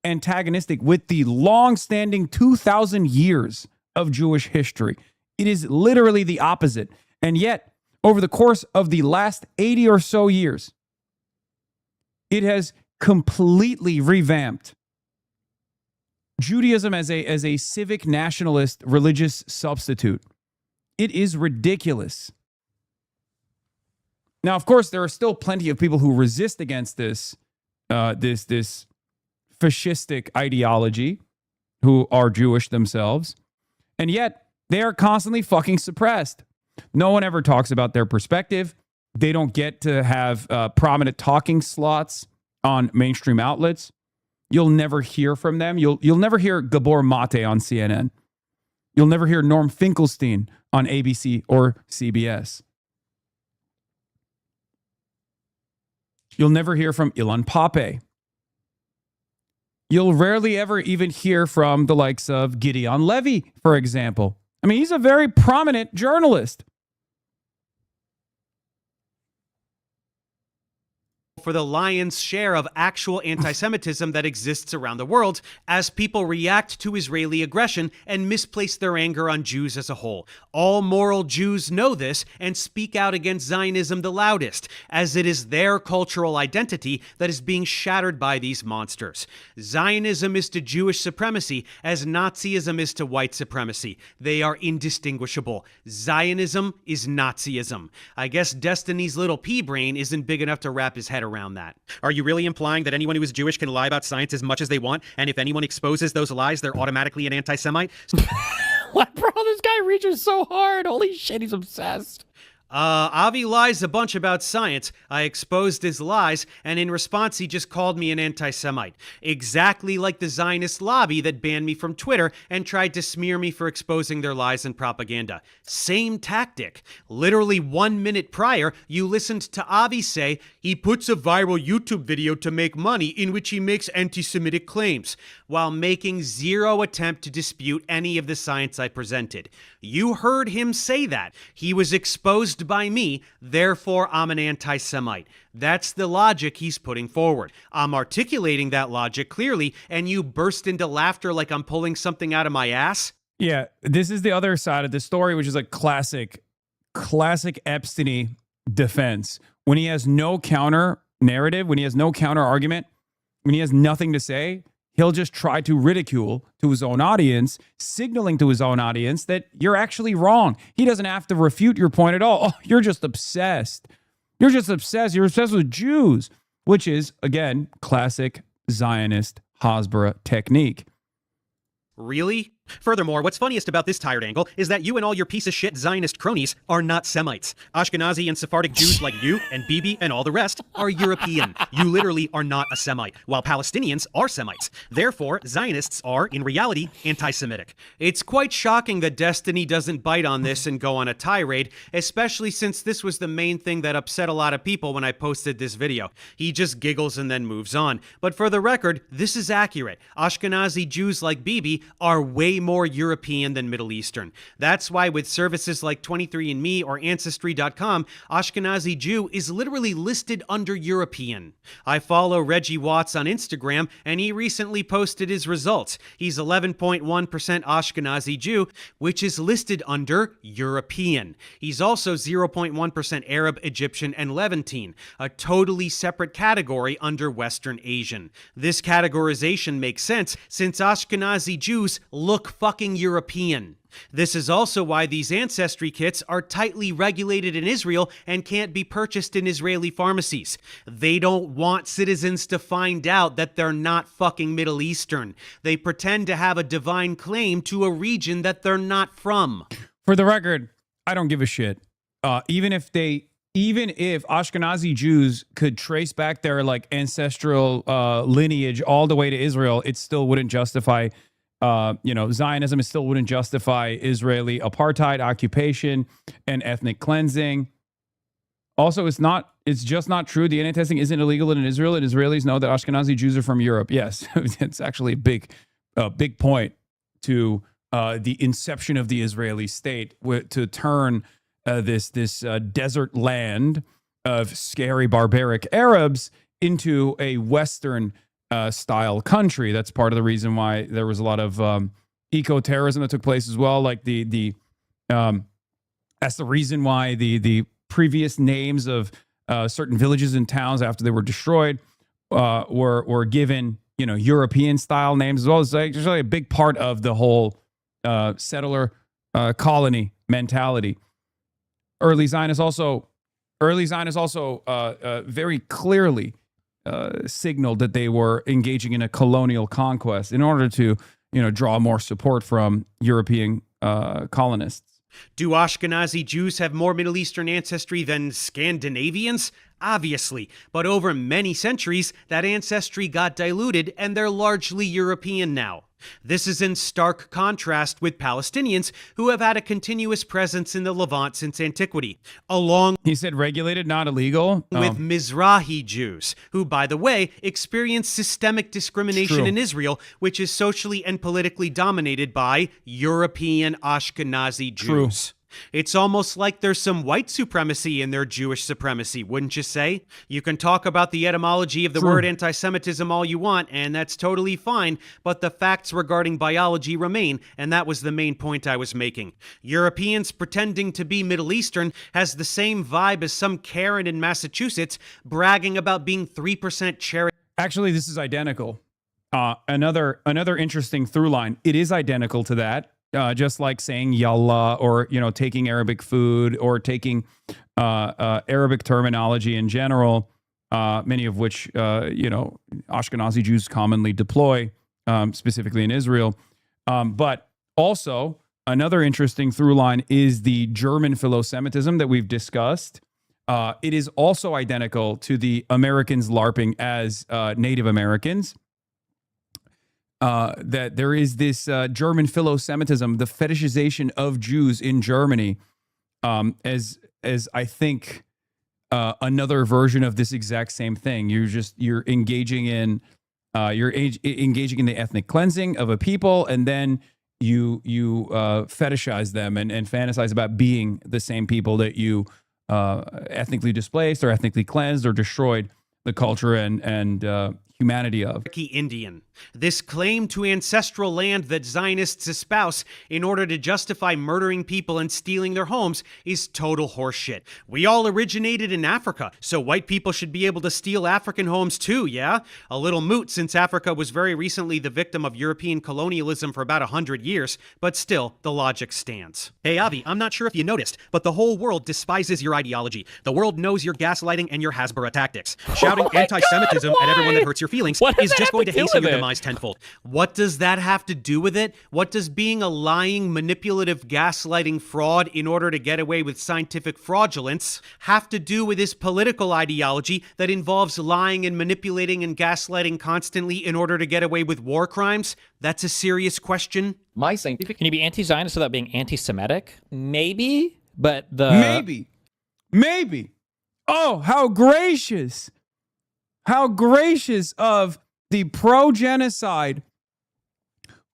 antagonistic with the long-standing 2,000 years of Jewish history. It is literally the opposite. And yet, over the course of the last 80 or so years, it has completely revamped Judaism as a civic nationalist religious substitute. It is ridiculous. Now, of course, there are still plenty of people who resist against this this fascistic ideology, who are Jewish themselves, and yet they are constantly fucking suppressed. No one ever talks about their perspective. They don't get to have prominent talking slots on mainstream outlets. You'll never hear from them. You'll never hear Gabor Mate on CNN. You'll never hear Norm Finkelstein on ABC or CBS. You'll never hear from Ilan Pappé. You'll rarely ever even hear from the likes of Gideon Levy, for example. I mean, he's a very prominent journalist. For the lion's share of actual anti-Semitism that exists around the world as people react to Israeli aggression and misplace their anger on Jews as a whole. All moral Jews know this and speak out against Zionism the loudest, as it is their cultural identity that is being shattered by these monsters. Zionism is to Jewish supremacy as Nazism is to white supremacy. They are indistinguishable. Zionism is Nazism. I guess Destiny's little pea brain isn't big enough to wrap his head around that. Are you really implying that anyone who is Jewish can lie about science as much as they want, and if anyone exposes those lies, they're automatically an anti-Semite? What, bro? This guy reaches so hard. Holy shit, he's obsessed. Avi lies a bunch about science. I exposed his lies, and in response, he just called me an anti-Semite. Exactly like the Zionist lobby that banned me from Twitter and tried to smear me for exposing their lies and propaganda. Same tactic. Literally 1 minute prior, you listened to Avi say he puts a viral YouTube video to make money in which he makes anti-Semitic claims, while making zero attempt to dispute any of the science I presented. You heard him say that. He was exposed by me, therefore I'm an anti-Semite. That's the logic he's putting forward. I'm articulating that logic clearly, and you burst into laughter like I'm pulling something out of my ass? Yeah, this is the other side of the story, which is a classic Epstein defense. When he has no counter narrative, when he has no counter argument, when he has nothing to say, he'll just try to ridicule to his own audience, signaling to his own audience that you're actually wrong. He doesn't have to refute your point at all. Oh, you're just obsessed. You're just obsessed. You're obsessed with Jews, which is, again, classic Zionist Hasbara technique. Really? Furthermore, what's funniest about this tired angle is that you and all your piece of shit Zionist cronies are not Semites. Ashkenazi and Sephardic Jews like you and Bibi and all the rest are European. You literally are not a Semite, while Palestinians are Semites. Therefore, Zionists are, in reality, anti-Semitic. It's quite shocking that Destiny doesn't bite on this and go on a tirade, especially since this was the main thing that upset a lot of people when I posted this video. He just giggles and then moves on. But for the record, this is accurate. Ashkenazi Jews like Bibi are way more European than Middle Eastern. That's why with services like 23andMe or Ancestry.com, Ashkenazi Jew is literally listed under European. I follow Reggie Watts on Instagram, and he recently posted his results. He's 11.1% Ashkenazi Jew, which is listed under European. He's also 0.1% Arab, Egyptian, and Levantine, a totally separate category under Western Asian. This categorization makes sense since Ashkenazi Jews look fucking European. This is also why these ancestry kits are tightly regulated in Israel and can't be purchased in Israeli pharmacies. They don't want citizens to find out that they're not fucking Middle Eastern. They pretend to have a divine claim to a region that they're not from. For the record, I don't give a shit. Even if Ashkenazi Jews could trace back their like ancestral lineage all the way to Israel, it still wouldn't justify Zionism. It still wouldn't justify Israeli apartheid, occupation, and ethnic cleansing. Also, it's just not true. DNA testing isn't illegal in Israel, and Israelis know that Ashkenazi Jews are from Europe. Yes, it's actually a big point to the inception of the Israeli state to turn this desert land of scary barbaric Arabs into a Western style country. That's part of the reason why there was a lot of eco-terrorism that took place as well. Like that's the reason why the previous names of certain villages and towns after they were destroyed were given European style names as well. It's like a big part of the whole settler colony mentality. Early Zionists also very clearly signaled that they were engaging in a colonial conquest in order to, draw more support from European colonists. Do Ashkenazi Jews have more Middle Eastern ancestry than Scandinavians? Obviously, but over many centuries, that ancestry got diluted and they're largely European now. This is in stark contrast with Palestinians who have had a continuous presence in the Levant since antiquity, along he said regulated, not illegal, with Mizrahi Jews, who, by the way, experience systemic discrimination in Israel, which is socially and politically dominated by European Ashkenazi Jews. It's almost like there's some white supremacy in their Jewish supremacy, wouldn't you say? You can talk about the etymology of the word anti-Semitism all you want, and that's totally fine, but the facts regarding biology remain, and that was the main point I was making. Europeans pretending to be Middle Eastern has the same vibe as some Karen in Massachusetts bragging about being 3% cherry. Actually, this is identical. Another interesting through line. It is identical to that. Just like saying yallah or, taking Arabic food or taking Arabic terminology in general, many of which, Ashkenazi Jews commonly deploy, specifically in Israel. But also Another interesting through line is the German philo-Semitism that we've discussed. It is also identical to the Americans LARPing as Native Americans. That there is this German philo-Semitism, the fetishization of Jews in Germany, as I think another version of this exact same thing. You're engaging in engaging in the ethnic cleansing of a people, and then you fetishize them and fantasize about being the same people that you ethnically displaced or ethnically cleansed or destroyed the culture and humanity of. Indian. This claim to ancestral land that Zionists espouse in order to justify murdering people and stealing their homes is total horseshit. We all originated in Africa, so white people should be able to steal African homes too, yeah? A little moot since Africa was very recently the victim of European colonialism for about 100 years, but still, the logic stands. Hey Avi, I'm not sure if you noticed, but the whole world despises your ideology. The world knows your gaslighting and your Hasbara tactics. Shouting anti-Semitism at everyone that hurts your feelings is just going to hasten your demise tenfold. What does that have to do with it? What does being a lying, manipulative, gaslighting fraud in order to get away with scientific fraudulence have to do with this political ideology that involves lying and manipulating and gaslighting constantly in order to get away with war crimes? That's a serious question. My scientific. Can you be anti-Zionist without being anti-Semitic? Maybe, but Maybe. Oh, how gracious. How gracious of the pro-genocide,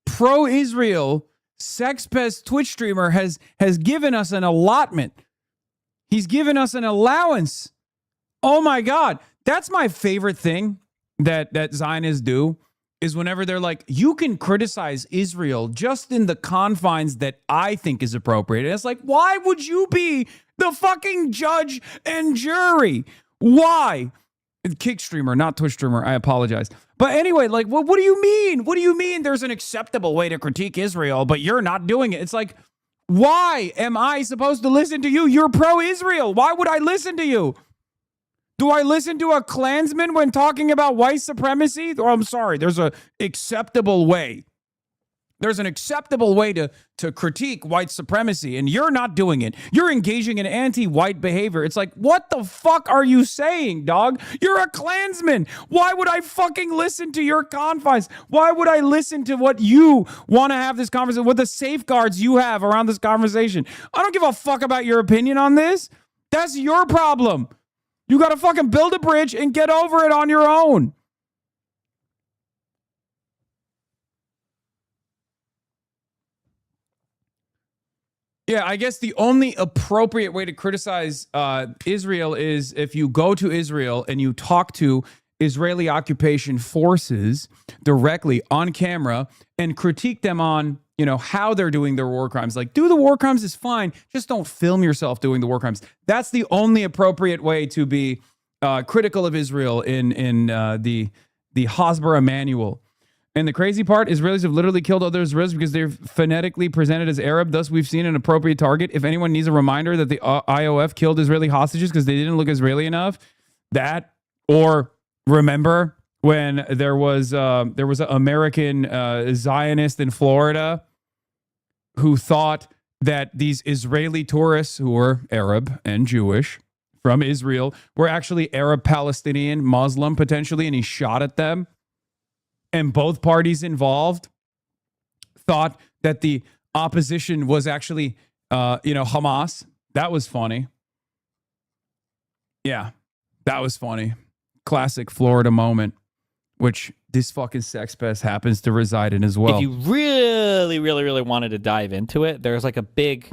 pro-Israel, sex pest Twitch streamer has given us an allotment. He's given us an allowance. Oh my God. That's my favorite thing that Zionists do, is whenever they're like, you can criticize Israel just in the confines that I think is appropriate. And it's like, why would you be the fucking judge and jury? Why? Kick streamer, not Twitch streamer. I apologize. But anyway, like, what do you mean? What do you mean there's an acceptable way to critique Israel, but you're not doing it? It's like, why am I supposed to listen to you? You're pro-Israel. Why would I listen to you? Do I listen to a Klansman when talking about white supremacy? Or I'm sorry, there's an acceptable way. There's an acceptable way to critique white supremacy, and you're not doing it. You're engaging in anti-white behavior. It's like, what the fuck are you saying, dog? You're a Klansman. Why would I fucking listen to your confines? Why would I listen to what you want to have this conversation, what the safeguards you have around this conversation? I don't give a fuck about your opinion on this. That's your problem. You got to fucking build a bridge and get over it on your own. Yeah, I guess the only appropriate way to criticize Israel is if you go to Israel and you talk to Israeli occupation forces directly on camera and critique them on, how they're doing their war crimes. Like, do the war crimes is fine. Just don't film yourself doing the war crimes. That's the only appropriate way to be critical of Israel in the Hasbara manual. And the crazy part, Israelis have literally killed other Israelis because they're phonetically presented as Arab. Thus, we've seen an appropriate target. If anyone needs a reminder that the IOF killed Israeli hostages because they didn't look Israeli enough, that, or remember when there was an American Zionist in Florida who thought that these Israeli tourists who were Arab and Jewish from Israel were actually Arab, Palestinian, Muslim potentially, and he shot at them. And both parties involved thought that the opposition was actually, Hamas. That was funny. Yeah, that was funny. Classic Florida moment, which this fucking sex pest happens to reside in as well. If you really, really, really wanted to dive into it, there's like I think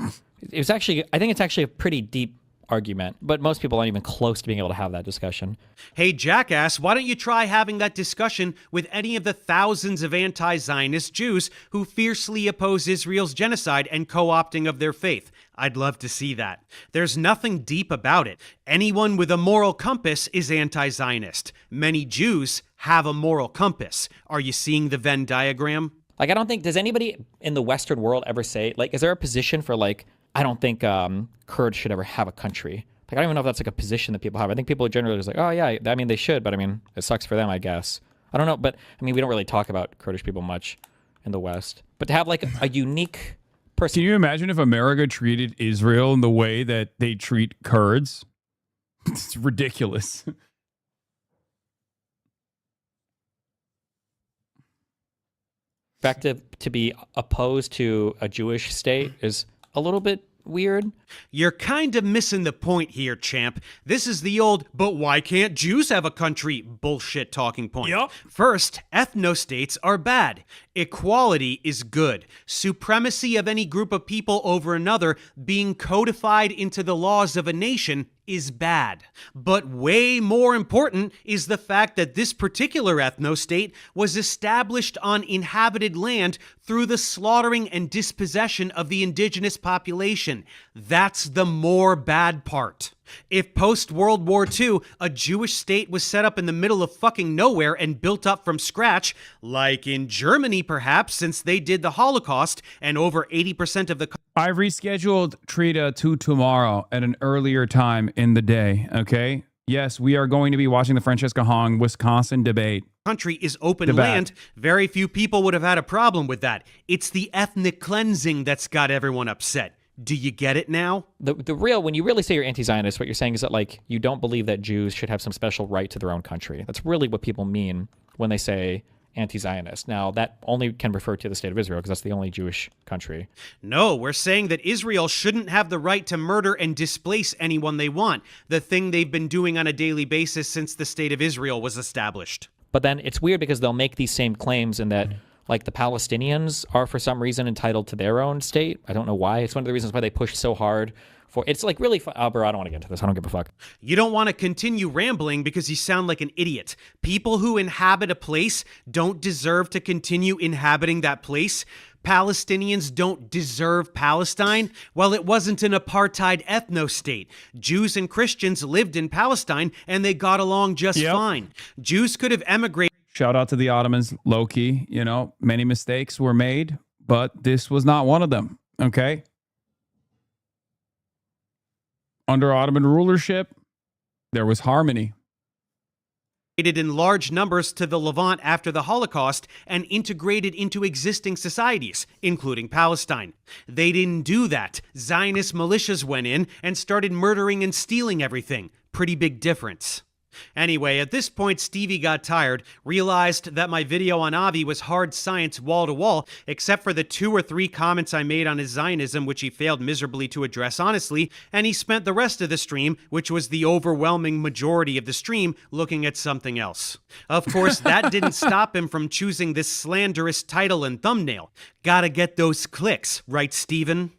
it's actually a pretty deep argument, but most people aren't even close to being able to have that discussion. Hey, jackass, why don't you try having that discussion with any of the thousands of anti-Zionist Jews who fiercely oppose Israel's genocide and co-opting of their faith? I'd love to see that. There's nothing deep about it. Anyone with a moral compass is anti-Zionist. Many Jews have a moral compass. Are you seeing the Venn diagram? Like, I don't think, does anybody in the Western world ever say, like, is there a position for, like, I don't think Kurds should ever have a country. Like, I don't even know if that's like a position that people have. I think people are generally just like, oh yeah, I mean, they should, but I mean, it sucks for them, I guess. I don't know, but I mean, we don't really talk about Kurdish people much in the West. But to have like a unique Can you imagine if America treated Israel in the way that they treat Kurds? It's ridiculous. Fact to be opposed to a Jewish state is a little bit weird. You're kind of missing the point here, champ. This is the old, but why can't Jews have a country bullshit talking point. Yep. First, ethnostates are bad. Equality is good. Supremacy of any group of people over another being codified into the laws of a nation is bad. But way more important is the fact that this particular ethnostate was established on inhabited land through the slaughtering and dispossession of the indigenous population. That's the more bad part. If post-World War II, a Jewish state was set up in the middle of fucking nowhere and built up from scratch, like in Germany perhaps, since they did the Holocaust and over 80% of the... I rescheduled Trita to tomorrow at an earlier time in the day, okay? Yes, we are going to be watching the Francesca Hong Wisconsin debate. Country is open Debate. land. Very few people would have had a problem with that. It's the ethnic cleansing that's got everyone upset. Do you get it now? The real, when you really say you're anti-Zionist, what you're saying is that, like, you don't believe that Jews should have some special right to their own country. That's really what people mean when they say anti-Zionist. Now, that only can refer to the state of Israel because that's the only Jewish country. No, we're saying that Israel shouldn't have the right to murder and displace anyone they want, the thing they've been doing on a daily basis since the state of Israel was established. But then it's weird because they'll make these same claims in that, like, the Palestinians are for some reason entitled to their own state. I don't know why. It's one of the reasons why they push so hard for. It's like really. Bro, I don't want to get into this. I don't give a fuck. You don't want to continue rambling because you sound like an idiot. People who inhabit a place don't deserve to continue inhabiting that place. Palestinians don't deserve Palestine. Well, it wasn't an apartheid ethno-state. Jews and Christians lived in Palestine and they got along just fine. Jews could have emigrated. Shout out to the Ottomans, low-key. You know, many mistakes were made, but this was not one of them, okay? Under Ottoman rulership, there was harmony. In large numbers to the Levant after the Holocaust and integrated into existing societies, including Palestine. They didn't do that. Zionist militias went in and started murdering and stealing everything. Pretty big difference. Anyway, at this point, Stevie got tired, realized that my video on Avi was hard science wall-to-wall, except for the 2 or 3 comments I made on his Zionism, which he failed miserably to address honestly, and he spent the rest of the stream, which was the overwhelming majority of the stream, looking at something else. Of course, that didn't stop him from choosing this slanderous title and thumbnail. Gotta get those clicks, right, Steven?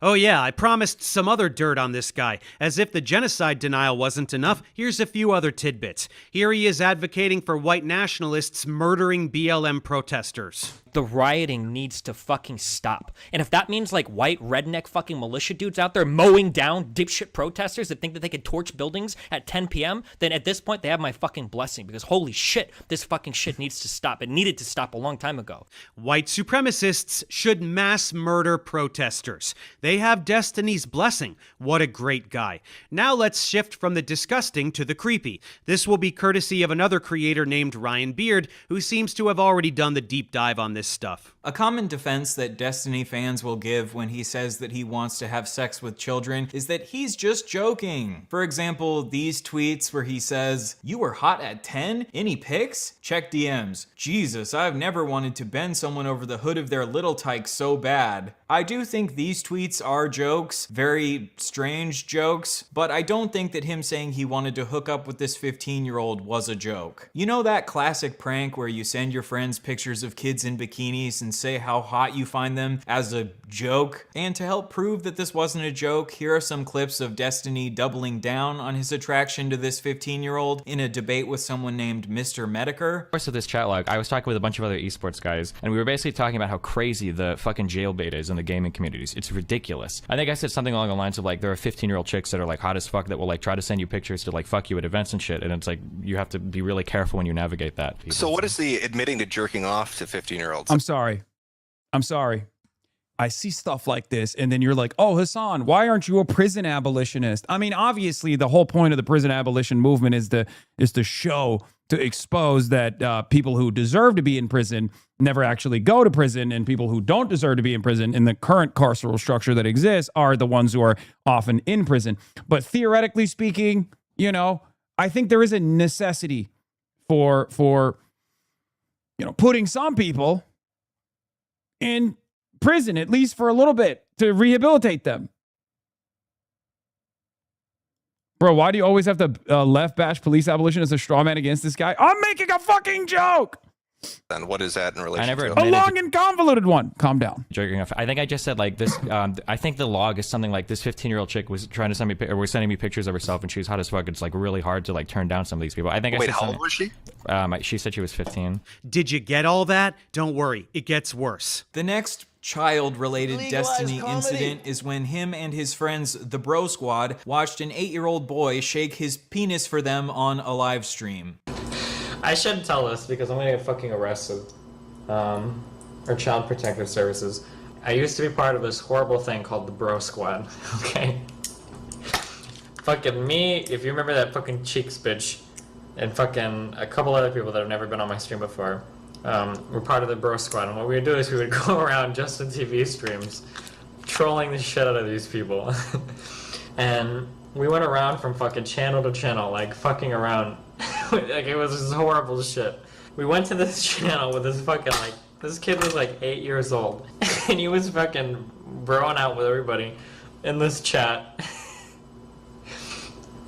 Oh yeah, I promised some other dirt on this guy. As if the genocide denial wasn't enough, here's a few other tidbits. Here he is advocating for white nationalists murdering BLM protesters. The rioting needs to fucking stop. And if that means, like, white redneck fucking militia dudes out there mowing down dipshit protesters that think that they can torch buildings at 10 p.m., then at this point they have my fucking blessing, because holy shit, this fucking shit needs to stop. It needed to stop a long time ago. White supremacists should mass murder protesters. They have Destiny's blessing. What a great guy. Now let's shift from the disgusting to the creepy. This will be courtesy of another creator named Ryan Beard, who seems to have already done the deep dive on this stuff. A common defense that Destiny fans will give when he says that he wants to have sex with children is that he's just joking. For example, these tweets where he says, "You were hot at 10? Any pics? Check DMs. Jesus, I've never wanted to bend someone over the hood of their little tyke so bad." I do think these tweets are jokes, very strange jokes, but I don't think that him saying he wanted to hook up with this 15-year-old was a joke. You know that classic prank where you send your friends pictures of kids in bikinis and say how hot you find them as a joke? And to help prove that this wasn't a joke, here are some clips of Destiny doubling down on his attraction to this 15-year-old in a debate with someone named Mr. Medicare. Of course, of this chat log, I was talking with a bunch of other esports guys, and we were basically talking about how crazy the fucking jailbait is in the gaming communities. It's ridiculous. I think I said something along the lines of, like, there are 15-year-old chicks that are like hot as fuck that will like try to send you pictures to like fuck you at events and shit, and it's like you have to be really careful when you navigate that. So what is the admitting to jerking off to 15-year-olds? I'm sorry. I see stuff like this, and then you're like, oh, Hassan, why aren't you a prison abolitionist? I mean, obviously, the whole point of the prison abolition movement is to show to expose that people who deserve to be in prison never actually go to prison, and people who don't deserve to be in prison in the current carceral structure that exists are the ones who are often in prison. But theoretically speaking, you know, I think there is a necessity for you know, putting some people in prison, at least for a little bit, to rehabilitate them. Bro, why do you always have to left bash police abolition as a straw man against this guy? I'm making a fucking joke. Then what is that in relation to? A long and convoluted one. Calm down. Jerking off. I think I just said like this. I think the log is something like this 15-year-old chick was trying to send me, or was sending me pictures of herself, and she was hot as fuck. It's like really hard to like turn down some of these people. I think. Wait, I said how old was she? She said she was 15. Did you get all that? Don't worry, it gets worse. The next child-related Legalize Destiny comedy. incident is when him and his friends, the Bro Squad, watched an 8-year-old boy shake his penis for them on a live stream. I shouldn't tell this because I'm gonna get fucking arrested. Or Child Protective Services. I used to be part of this horrible thing called the Bro Squad, okay? Fucking me, if you remember that fucking Cheeks bitch, and fucking a couple other people that have never been on my stream before, we're part of the Bro Squad, and what we would do is we would go around Justin TV streams, trolling the shit out of these people. And we went around from fucking channel to channel, like fucking around. Like it was just horrible shit. We went to this channel with this fucking like, this kid was like 8 years old, and he was fucking broing out with everybody in this chat.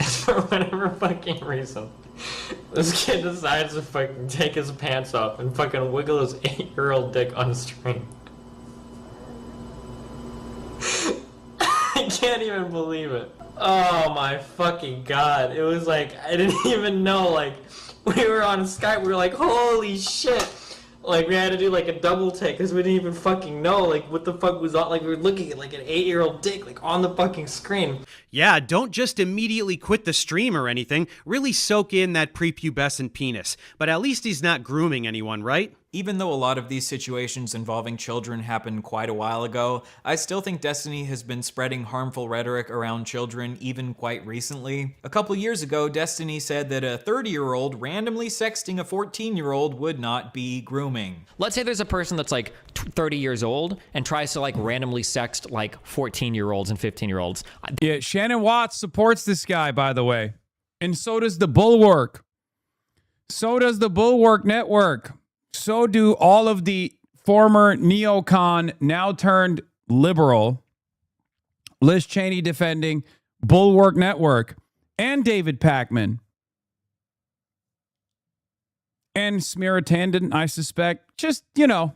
And for whatever fucking reason, this kid decides to fucking take his pants off and fucking wiggle his 8-year-old dick on stream. I can't even believe it. Oh my fucking god. It was like, I didn't even know, like, we were on Skype, we were like, holy shit. Like, we had to do like a double take because we didn't even fucking know, like, what the fuck was on. Like, we were looking at like an 8-year-old dick, like, on the fucking screen. Yeah, don't just immediately quit the stream or anything. Really soak in that prepubescent penis. But at least he's not grooming anyone, right? Even though a lot of these situations involving children happened quite a while ago, I still think Destiny has been spreading harmful rhetoric around children even quite recently. A couple years ago, Destiny said that a 30-year-old randomly sexting a 14-year-old would not be grooming. Let's say there's a person that's like 30 years old and tries to like randomly sext like 14-year-olds and 15-year-olds. Yeah, Shannon Watts supports this guy, by the way. And so does the Bulwark. So does the Bulwark Network. So do all of the former neocon, now turned liberal, Liz Cheney defending Bulwark Network, and David Pakman. And Smiratandon, I suspect. Just, you know,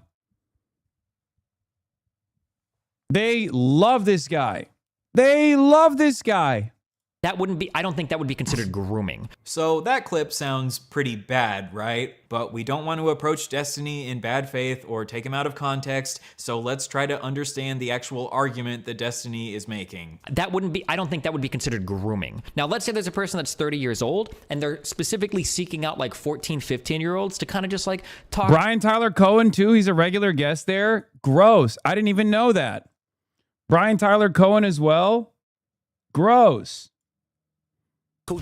they love this guy. They love this guy. That wouldn't be, I don't think that would be considered grooming. So that clip sounds pretty bad, right? But we don't want to approach Destiny in bad faith or take him out of context, so let's try to understand the actual argument that Destiny is making. That wouldn't be, I don't think that would be considered grooming. Now, let's say there's a person that's 30 years old and they're specifically seeking out like 14, 15-year-olds to kind of just like talk. Brian Tyler Cohen, too. He's a regular guest there. Gross. I didn't even know that. Brian Tyler Cohen as well. Gross.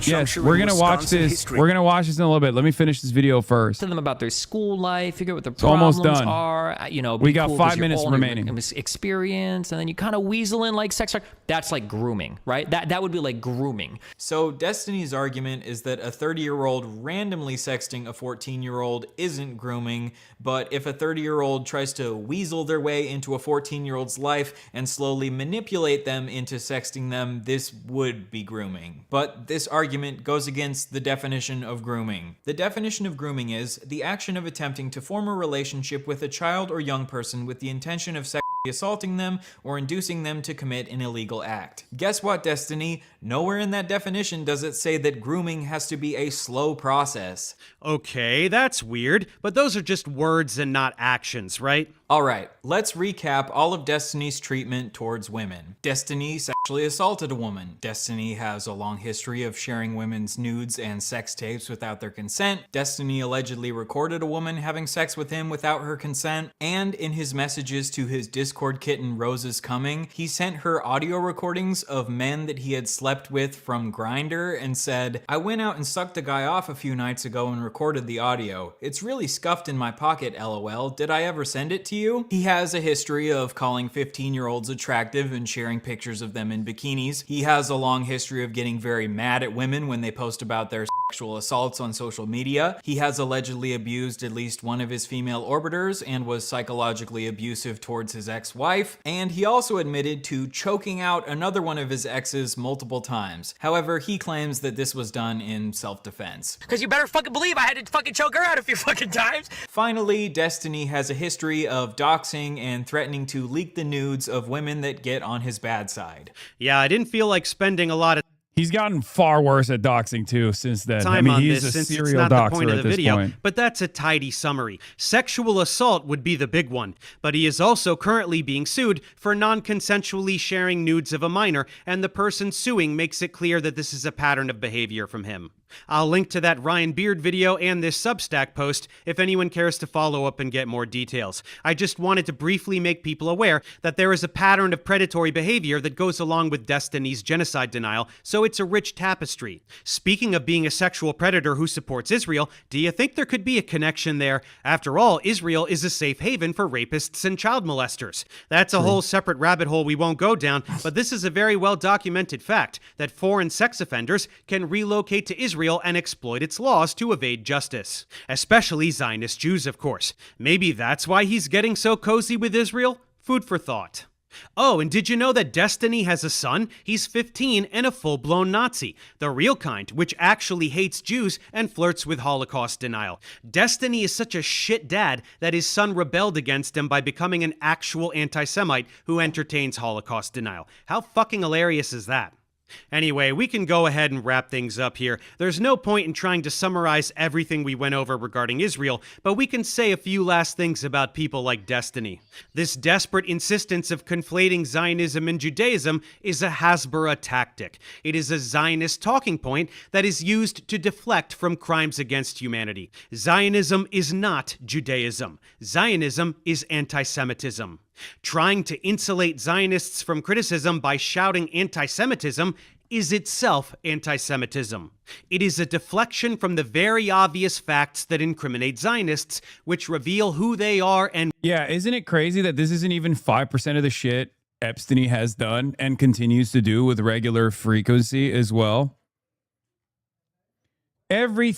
Yes, we're gonna watch this. We're gonna watch this in a little bit. Let me finish this video first. To them about their school life, figure out what the almost problems done. are. You know, We be got cool 5 'cause you're minutes older, remaining. Experience, and then you kind of weasel in like sex. That's like grooming, right? That would be like grooming. So Destiny's argument is that a 30-year-old randomly sexting a 14-year-old isn't grooming, but if a 30-year-old tries to weasel their way into a 14-year-old's life and slowly manipulate them into sexting them, this would be grooming. But this argument goes against the definition of grooming. The definition of grooming is the action of attempting to form a relationship with a child or young person with the intention of sexually assaulting them or inducing them to commit an illegal act. Guess what, Destiny? Nowhere in that definition does it say that grooming has to be a slow process. Okay, that's weird, but those are just words and not actions, right? Alright, let's recap all of Destiny's treatment towards women. Destiny sexually assaulted a woman. Destiny has a long history of sharing women's nudes and sex tapes without their consent. Destiny allegedly recorded a woman having sex with him without her consent. And in his messages to his Discord Discord kitten Rose is Coming, he sent her audio recordings of men that he had slept with from Grindr and said, "I went out and sucked a guy off a few nights ago and recorded the audio. It's really scuffed in my pocket, lol. Did I ever send it to you?" He has a history of calling 15-year-olds attractive and sharing pictures of them in bikinis. He has a long history of getting very mad at women when they post about their sexual assaults on social media. He has allegedly abused at least one of his female orbiters and was psychologically abusive towards his ex-wife. And he also admitted to choking out another one of his exes multiple times. However, he claims that this was done in self-defense. Because you better fucking believe I had to fucking choke her out a few fucking times. Finally, Destiny has a history of doxing and threatening to leak the nudes of women that get on his bad side. Yeah, I didn't feel like spending a lot of He's gotten far worse at doxing too since then. time I mean, on he's this a since it's serial not the doxer point of at the this video, point. but that's a tidy summary. Sexual assault would be the big one, but he is also currently being sued for non-consensually sharing nudes of a minor, and the person suing makes it clear that this is a pattern of behavior from him. I'll link to that Ryan Beard video and this Substack post if anyone cares to follow up and get more details. I just wanted to briefly make people aware that there is a pattern of predatory behavior that goes along with Destiny's genocide denial, so it's a rich tapestry. Speaking of being a sexual predator who supports Israel, do you think there could be a connection there? After all, Israel is a safe haven for rapists and child molesters. That's a whole separate rabbit hole we won't go down, but this is a very well documented fact that foreign sex offenders can relocate to Israel and exploit its laws to evade justice. Especially Zionist Jews, of course. Maybe that's why he's getting so cozy with Israel? Food for thought. Oh, and did you know that Destiny has a son? He's 15 and a full-blown Nazi. The real kind, which actually hates Jews and flirts with Holocaust denial. Destiny is such a shit dad that his son rebelled against him by becoming an actual anti-Semite who entertains Holocaust denial. How fucking hilarious is that? Anyway, we can go ahead and wrap things up here. There's no point in trying to summarize everything we went over regarding Israel, but we can say a few last things about people like Destiny. This desperate insistence of conflating Zionism and Judaism is a Hasbara tactic. It is a Zionist talking point that is used to deflect from crimes against humanity. Zionism is not Judaism. Zionism is anti-Semitism. Trying to insulate Zionists from criticism by shouting anti-Semitism is itself anti-Semitism. It is a deflection from the very obvious facts that incriminate Zionists, which reveal who they are and... Yeah, isn't it crazy that this isn't even 5% of the shit Epstein has done and continues to do with regular frequency as well? Every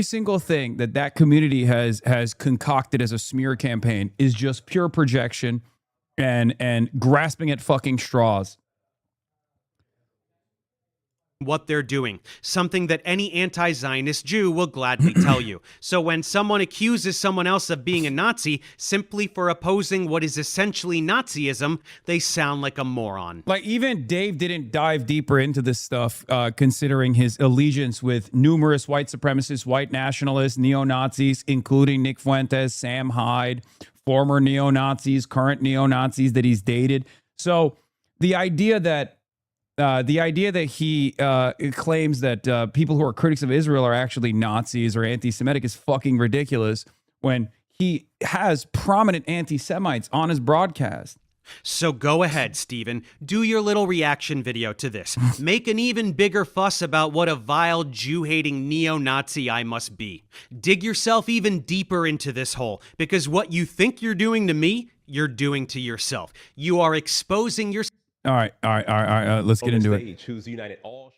single thing that community has concocted as a smear campaign is just pure projection and grasping at fucking straws. what they're doing, something that any anti-Zionist Jew will gladly tell you. So when someone accuses someone else of being a Nazi simply for opposing what is essentially Nazism, they sound like a moron. Like, even Dave didn't dive deeper into this stuff, considering his allegiance with numerous white supremacists, white nationalists, neo-Nazis, including Nick Fuentes, Sam Hyde, former neo-Nazis, current neo-Nazis that he's dated. So the idea that he claims that people who are critics of Israel are actually Nazis or anti-Semitic is fucking ridiculous when he has prominent anti-Semites on his broadcast. So go ahead, Stephen. Do your little reaction video to this. Make an even bigger fuss about what a vile Jew-hating neo-Nazi I must be. Dig yourself even deeper into this hole, because what you think you're doing to me, you're doing to yourself. You are exposing yourself. All right. Let's get into it. Who's united all